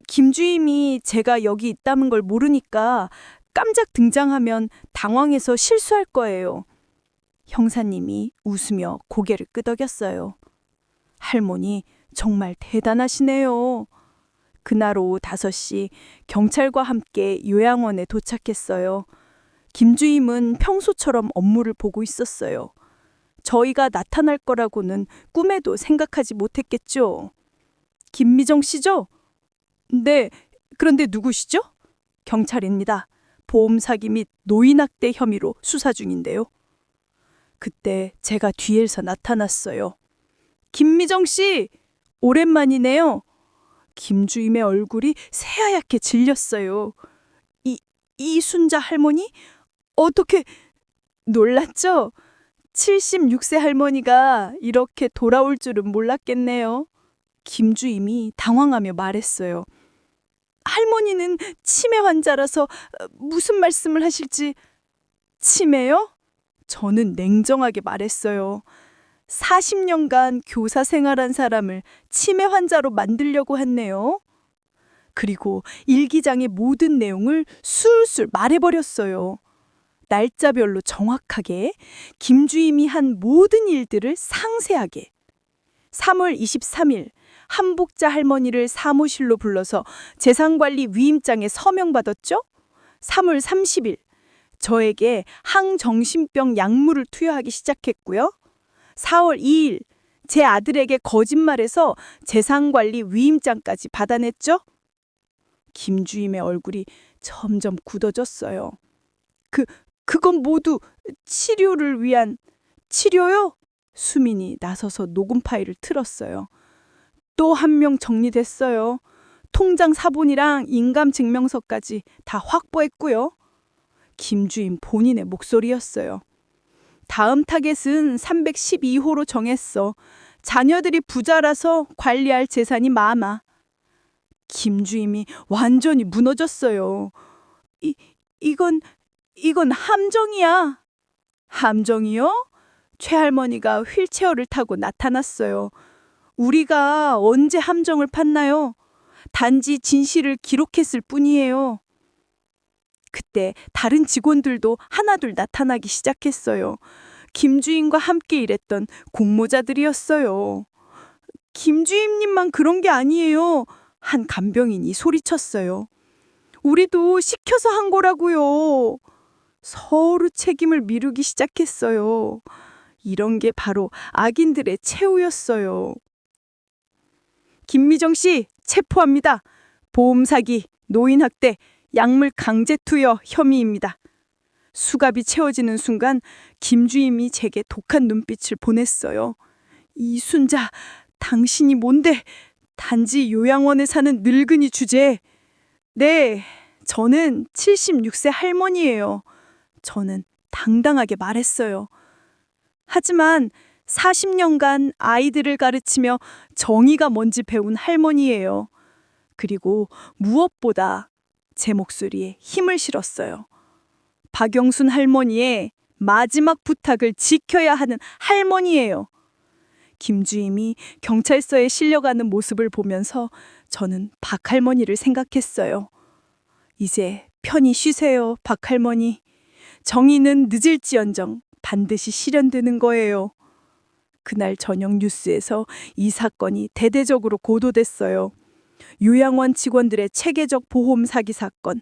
김 주임이 제가 여기 있다는 걸 모르니까 깜짝 등장하면 당황해서 실수할 거예요. 형사님이 웃으며 고개를 끄덕였어요. 할머니, 정말 대단하시네요. 그날 오후 5시 경찰과 함께 요양원에 도착했어요. 김 주임은 평소처럼 업무를 보고 있었어요. 저희가 나타날 거라고는 꿈에도 생각하지 못했겠죠. 김미정 씨죠? 네, 그런데 누구시죠? 경찰입니다. 보험 사기 및 노인 학대 혐의로 수사 중인데요. 그때 제가 뒤에서 나타났어요. 김미정 씨, 오랜만이네요. 김 주임의 얼굴이 새하얗게 질렸어요. 이순자 할머니? 어떻게 놀랐죠? 76세 할머니가 이렇게 돌아올 줄은 몰랐겠네요. 김 주임이 당황하며 말했어요. 할머니는 치매 환자라서 무슨 말씀을 하실지. 치매요? 저는 냉정하게 말했어요. 40년간 교사 생활한 사람을 치매 환자로 만들려고 했네요. 그리고 일기장의 모든 내용을 술술 말해버렸어요. 날짜별로 정확하게 김 주임이 한 모든 일들을 상세하게. 3월 23일 한복자 할머니를 사무실로 불러서 재산관리 위임장에 서명받았죠? 3월 30일 저에게 항정신병 약물을 투여하기 시작했고요. 4월 2일 제 아들에게 거짓말해서 재산관리 위임장까지 받아냈죠? 김 주임의 얼굴이 점점 굳어졌어요. 그건 모두 치료를 위한. 치료요? 수민이 나서서 녹음 파일을 틀었어요. 또 한 명 정리됐어요. 통장 사본이랑 인감증명서까지 다 확보했고요. 김 주임 본인의 목소리였어요. 다음 타겟은 312호로 정했어. 자녀들이 부자라서 관리할 재산이 많아. 김 주임이 완전히 무너졌어요. 이건 함정이야. 함정이요? 최할머니가 휠체어를 타고 나타났어요. 우리가 언제 함정을 팠나요? 단지 진실을 기록했을 뿐이에요. 그때 다른 직원들도 하나둘 나타나기 시작했어요. 김 주임과 함께 일했던 공모자들이었어요. 김 주임님만 그런 게 아니에요. 한 간병인이 소리쳤어요. 우리도 시켜서 한 거라고요. 서로 책임을 미루기 시작했어요. 이런 게 바로 악인들의 최후였어요. 김미정 씨 체포합니다. 보험 사기, 노인 학대, 약물 강제 투여 혐의입니다. 수갑이 채워지는 순간 김 주임이 제게 독한 눈빛을 보냈어요. 이순자, 당신이 뭔데? 단지 요양원에 사는 늙은이 주제에. 네, 저는 76세 할머니예요. 저는 당당하게 말했어요. 하지만 40년간 아이들을 가르치며 정의가 뭔지 배운 할머니예요. 그리고 무엇보다 제 목소리에 힘을 실었어요. 박영순 할머니의 마지막 부탁을 지켜야 하는 할머니예요. 김 주임이 경찰서에 실려가는 모습을 보면서 저는 박 할머니를 생각했어요. 이제 편히 쉬세요, 박 할머니. 정의는 늦을지언정 반드시 실현되는 거예요. 그날 저녁 뉴스에서 이 사건이 대대적으로 고도됐어요. 요양원 직원들의 체계적 보험 사기 사건,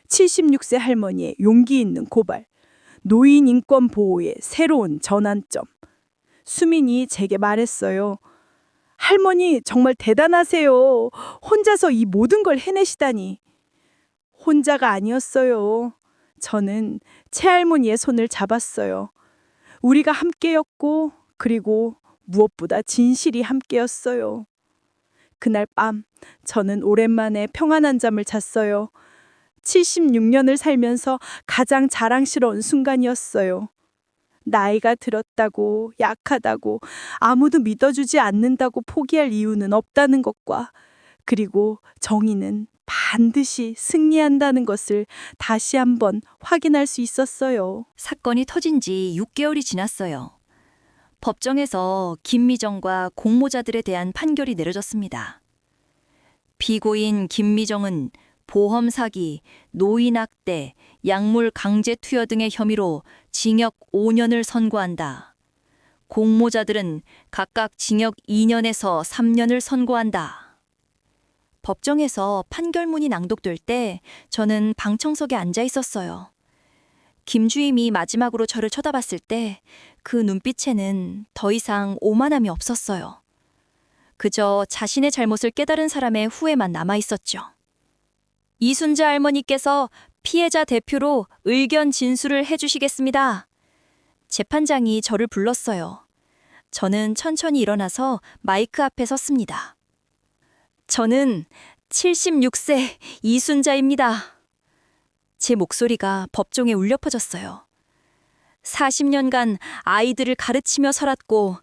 76세 할머니의 용기 있는 고발, 노인 인권 보호의 새로운 전환점. 수민이 제게 말했어요. 할머니 정말 대단하세요. 혼자서 이 모든 걸 해내시다니. 혼자가 아니었어요. 저는 채할머니의 손을 잡았어요. 우리가 함께였고, 그리고 무엇보다 진실이 함께였어요. 그날 밤, 저는 오랜만에 평안한 잠을 잤어요. 76년을 살면서 가장 자랑스러운 순간이었어요. 나이가 들었다고, 약하다고, 아무도 믿어주지 않는다고 포기할 이유는 없다는 것과, 그리고 정의는 반드시 승리한다는 것을 다시 한번 확인할 수 있었어요. 사건이 터진 지 6개월이 지났어요. 법정에서 김미정과 공모자들에 대한 판결이 내려졌습니다. 피고인 김미정은 보험 사기, 노인 학대, 약물 강제 투여 등의 혐의로 징역 5년을 선고한다. 공모자들은 각각 징역 2년에서 3년을 선고한다. 법정에서 판결문이 낭독될 때 저는 방청석에 앉아 있었어요. 김 주임이 마지막으로 저를 쳐다봤을 때 그 눈빛에는 더 이상 오만함이 없었어요. 그저 자신의 잘못을 깨달은 사람의 후회만 남아 있었죠. 이순자 할머니께서 피해자 대표로 의견 진술을 해주시겠습니다. 재판장이 저를 불렀어요. 저는 천천히 일어나서 마이크 앞에 섰습니다. 저는 76세 이순자입니다. 제 목소리가 법정에 울려 퍼졌어요. 40년간 아이들을 가르치며 살았고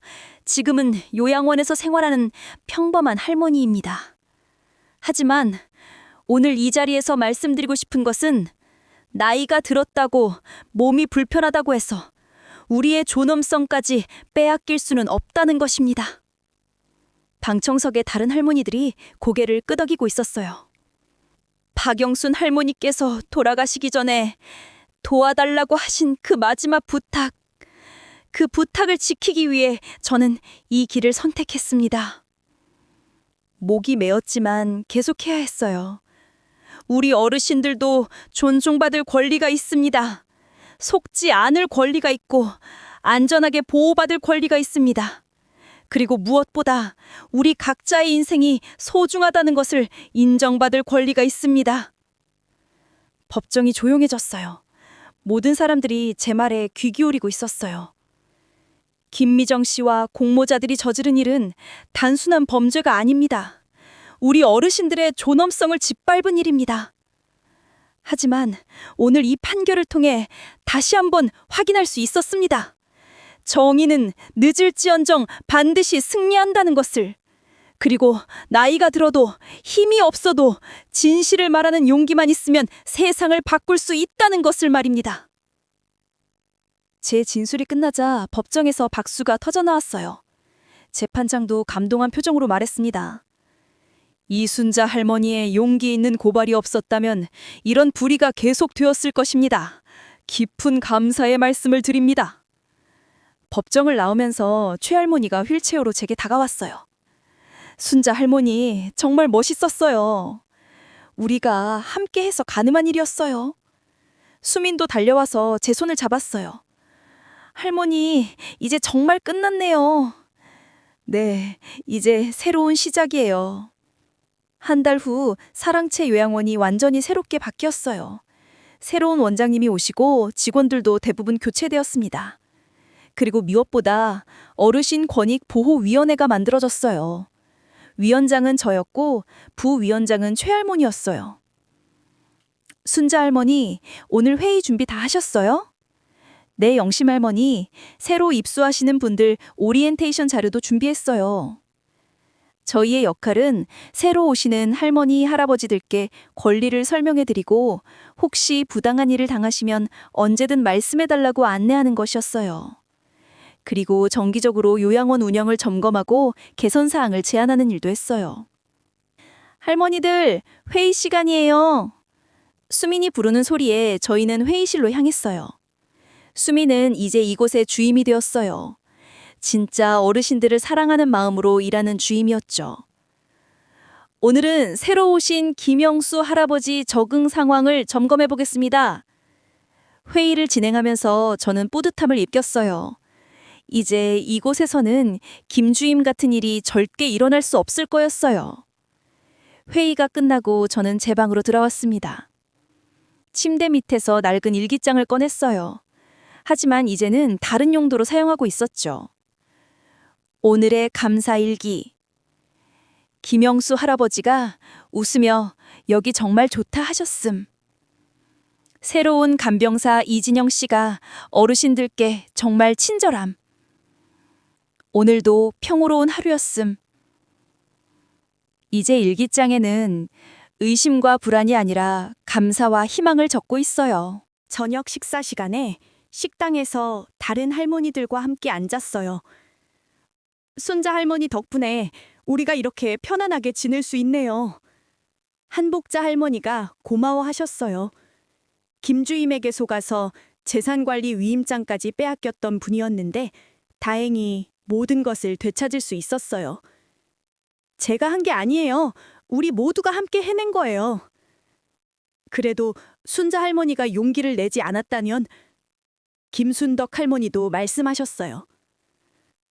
지금은 요양원에서 생활하는 평범한 할머니입니다. 하지만 오늘 이 자리에서 말씀드리고 싶은 것은 나이가 들었다고 몸이 불편하다고 해서 우리의 존엄성까지 빼앗길 수는 없다는 것입니다. 방청석의 다른 할머니들이 고개를 끄덕이고 있었어요. 박영순 할머니께서 돌아가시기 전에 도와달라고 하신 그 마지막 부탁, 그 부탁을 지키기 위해 저는 이 길을 선택했습니다. 목이 메었지만 계속해야 했어요. 우리 어르신들도 존중받을 권리가 있습니다. 속지 않을 권리가 있고 안전하게 보호받을 권리가 있습니다. 그리고 무엇보다 우리 각자의 인생이 소중하다는 것을 인정받을 권리가 있습니다. 법정이 조용해졌어요. 모든 사람들이 제 말에 귀 기울이고 있었어요. 김미정 씨와 공모자들이 저지른 일은 단순한 범죄가 아닙니다. 우리 어르신들의 존엄성을 짓밟은 일입니다. 하지만 오늘 이 판결을 통해 다시 한번 확인할 수 있었습니다. 정의는 늦을지언정 반드시 승리한다는 것을, 그리고 나이가 들어도 힘이 없어도 진실을 말하는 용기만 있으면 세상을 바꿀 수 있다는 것을 말입니다. 제 진술이 끝나자 법정에서 박수가 터져나왔어요. 재판장도 감동한 표정으로 말했습니다. 이순자 할머니의 용기 있는 고발이 없었다면 이런 불의가 계속되었을 것입니다. 깊은 감사의 말씀을 드립니다. 법정을 나오면서 최할머니가 휠체어로 제게 다가왔어요. 순자 할머니, 정말 멋있었어요. 우리가 함께해서 가늠한 일이었어요. 수민도 달려와서 제 손을 잡았어요. 할머니, 이제 정말 끝났네요. 네, 이제 새로운 시작이에요. 한 달 후 사랑채 요양원이 완전히 새롭게 바뀌었어요. 새로운 원장님이 오시고 직원들도 대부분 교체되었습니다. 그리고 무엇보다 어르신 권익 보호위원회가 만들어졌어요. 위원장은 저였고 부위원장은 최할머니였어요. 순자 할머니, 오늘 회의 준비 다 하셨어요? 네, 영심 할머니, 새로 입수하시는 분들 오리엔테이션 자료도 준비했어요. 저희의 역할은 새로 오시는 할머니, 할아버지들께 권리를 설명해드리고 혹시 부당한 일을 당하시면 언제든 말씀해달라고 안내하는 것이었어요. 그리고 정기적으로 요양원 운영을 점검하고 개선 사항을 제안하는 일도 했어요. 할머니들, 회의 시간이에요. 수민이 부르는 소리에 저희는 회의실로 향했어요. 수민은 이제 이곳의 주임이 되었어요. 진짜 어르신들을 사랑하는 마음으로 일하는 주임이었죠. 오늘은 새로 오신 김영수 할아버지 적응 상황을 점검해 보겠습니다. 회의를 진행하면서 저는 뿌듯함을 입겼어요. 이제 이곳에서는 김주임 같은 일이 절대 일어날 수 없을 거였어요. 회의가 끝나고 저는 제 방으로 들어왔습니다. 침대 밑에서 낡은 일기장을 꺼냈어요. 하지만 이제는 다른 용도로 사용하고 있었죠. 오늘의 감사일기. 김영수 할아버지가 웃으며 여기 정말 좋다 하셨음. 새로운 간병사 이진영 씨가 어르신들께 정말 친절함. 오늘도 평화로운 하루였음. 이제 일기장에는 의심과 불안이 아니라 감사와 희망을 적고 있어요. 저녁 식사 시간에 식당에서 다른 할머니들과 함께 앉았어요. 손자 할머니 덕분에 우리가 이렇게 편안하게 지낼 수 있네요. 한복자 할머니가 고마워하셨어요. 김주임에게 속아서 재산관리 위임장까지 빼앗겼던 분이었는데 다행히 모든 것을 되찾을 수 있었어요. 제가 한 게 아니에요. 우리 모두가 함께 해낸 거예요. 그래도 순자 할머니가 용기를 내지 않았다면 김순덕 할머니도 말씀하셨어요.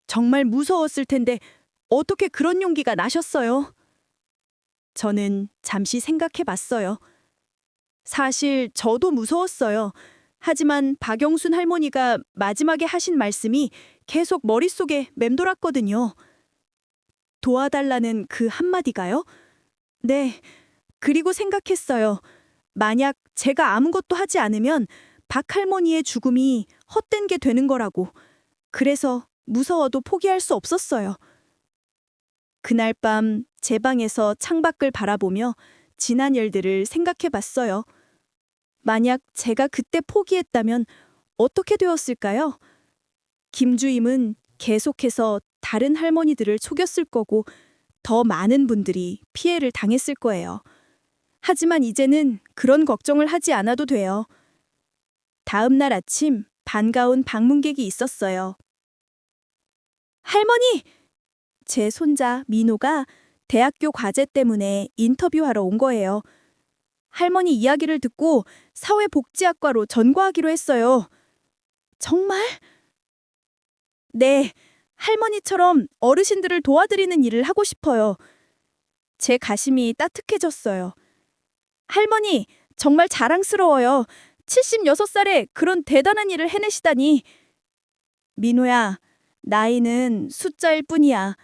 정말 무서웠을 텐데 어떻게 그런 용기가 나셨어요? 저는 잠시 생각해 봤어요. 사실 저도 무서웠어요. 하지만 박영순 할머니가 마지막에 하신 말씀이 계속 머릿속에 맴돌았거든요. 도와달라는 그 한마디가요? 네. 그리고 생각했어요. 만약 제가 아무것도 하지 않으면 박 할머니의 죽음이 헛된 게 되는 거라고. 그래서 무서워도 포기할 수 없었어요. 그날 밤 제 방에서 창밖을 바라보며 지난 일들을 생각해 봤어요. 만약 제가 그때 포기했다면 어떻게 되었을까요? 김주임은 계속해서 다른 할머니들을 속였을 거고 더 많은 분들이 피해를 당했을 거예요. 하지만 이제는 그런 걱정을 하지 않아도 돼요. 다음 날 아침 반가운 방문객이 있었어요. 할머니! 제 손자 민호가 대학교 과제 때문에 인터뷰하러 온 거예요. 할머니 이야기를 듣고 사회복지학과로 전과하기로 했어요. 정말? 네, 할머니처럼 어르신들을 도와드리는 일을 하고 싶어요. 제 가심이 따뜻해졌어요. 할머니, 정말 자랑스러워요. 76살에 그런 대단한 일을 해내시다니. 민호야, 나이는 숫자일 뿐이야.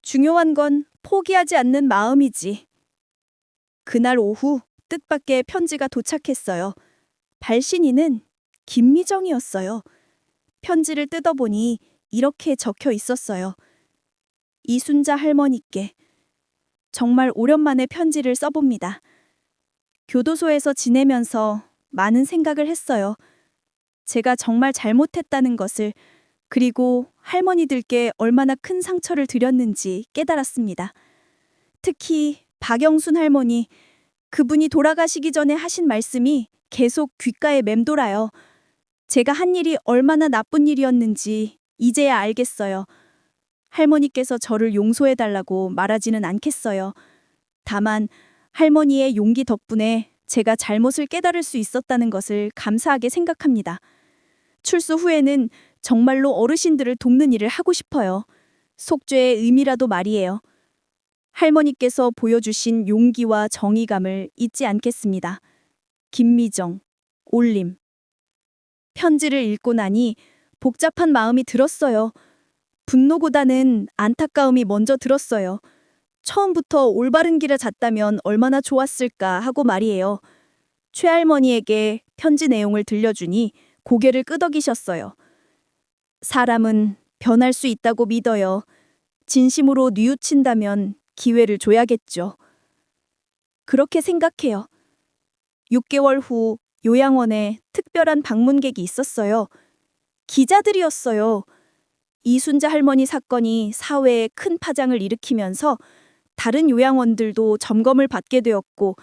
중요한 건 포기하지 않는 마음이지. 그날 오후 뜻밖의 편지가 도착했어요. 발신인은 김미정이었어요. 편지를 뜯어보니 이렇게 적혀 있었어요. 이순자 할머니께. 정말 오랜만에 편지를 써봅니다. 교도소에서 지내면서 많은 생각을 했어요. 제가 정말 잘못했다는 것을, 그리고 할머니들께 얼마나 큰 상처를 드렸는지 깨달았습니다. 특히 박영순 할머니, 그분이 돌아가시기 전에 하신 말씀이 계속 귓가에 맴돌아요. 제가 한 일이 얼마나 나쁜 일이었는지 이제야 알겠어요. 할머니께서 저를 용서해달라고 말하지는 않겠어요. 다만 할머니의 용기 덕분에 제가 잘못을 깨달을 수 있었다는 것을 감사하게 생각합니다. 출소 후에는 정말로 어르신들을 돕는 일을 하고 싶어요. 속죄의 의미라도 말이에요. 할머니께서 보여주신 용기와 정의감을 잊지 않겠습니다. 김미정, 올림. 편지를 읽고 나니 복잡한 마음이 들었어요. 분노보다는 안타까움이 먼저 들었어요. 처음부터 올바른 길을 잤다면 얼마나 좋았을까 하고 말이에요. 최할머니에게 편지 내용을 들려주니 고개를 끄덕이셨어요. 사람은 변할 수 있다고 믿어요. 진심으로 뉘우친다면 기회를 줘야겠죠. 그렇게 생각해요. 6개월 후 요양원에 특별한 방문객이 있었어요. 기자들이었어요. 이순자 할머니 사건이 사회에 큰 파장을 일으키면서 다른 요양원들도 점검을 받게 되었고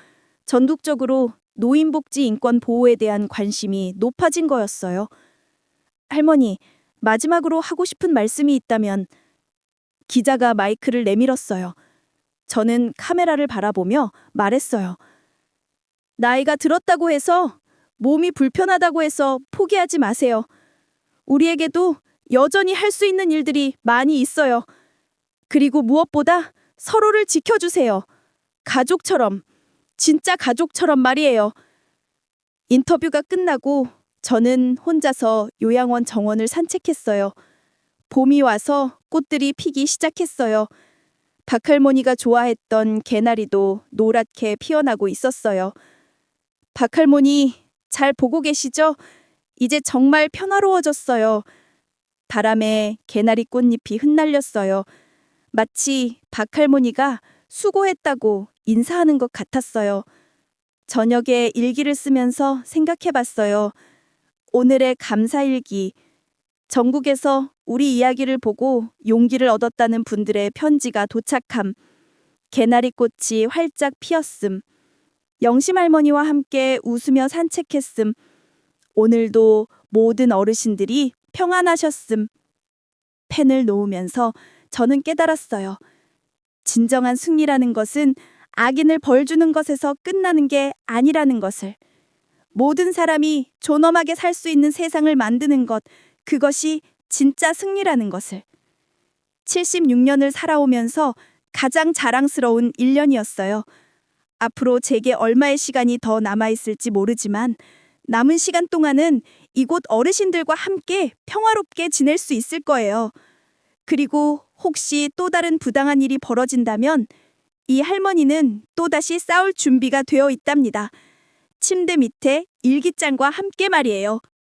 전국적으로 노인복지 인권 보호에 대한 관심이 높아진 거였어요. 할머니, 마지막으로 하고 싶은 말씀이 있다면. 기자가 마이크를 내밀었어요. 저는 카메라를 바라보며 말했어요. 나이가 들었다고 해서, 몸이 불편하다고 해서 포기하지 마세요. 우리에게도 여전히 할 수 있는 일들이 많이 있어요. 그리고 무엇보다 서로를 지켜주세요. 가족처럼, 진짜 가족처럼 말이에요. 인터뷰가 끝나고 저는 혼자서 요양원 정원을 산책했어요. 봄이 와서 꽃들이 피기 시작했어요. 박할머니가 좋아했던 개나리도 노랗게 피어나고 있었어요. 박할머니, 잘 보고 계시죠? 이제 정말 평화로워졌어요. 바람에 개나리 꽃잎이 흩날렸어요. 마치 박할머니가 수고했다고 인사하는 것 같았어요. 저녁에 일기를 쓰면서 생각해 봤어요. 오늘의 감사일기. 전국에서 우리 이야기를 보고 용기를 얻었다는 분들의 편지가 도착함. 개나리 꽃이 활짝 피었음. 영심 할머니와 함께 웃으며 산책했음. 오늘도 모든 어르신들이 평안하셨음. 펜을 놓으면서 저는 깨달았어요. 진정한 승리라는 것은 악인을 벌주는 것에서 끝나는 게 아니라는 것을. 모든 사람이 존엄하게 살 수 있는 세상을 만드는 것, 그것이 진짜 승리라는 것을. 76년을 살아오면서 가장 자랑스러운 1년이었어요. 앞으로 제게 얼마의 시간이 더 남아있을지 모르지만 남은 시간 동안은 이곳 어르신들과 함께 평화롭게 지낼 수 있을 거예요. 그리고 혹시 또 다른 부당한 일이 벌어진다면 이 할머니는 또다시 싸울 준비가 되어 있답니다. 침대 밑에 일기장과 함께 말이에요.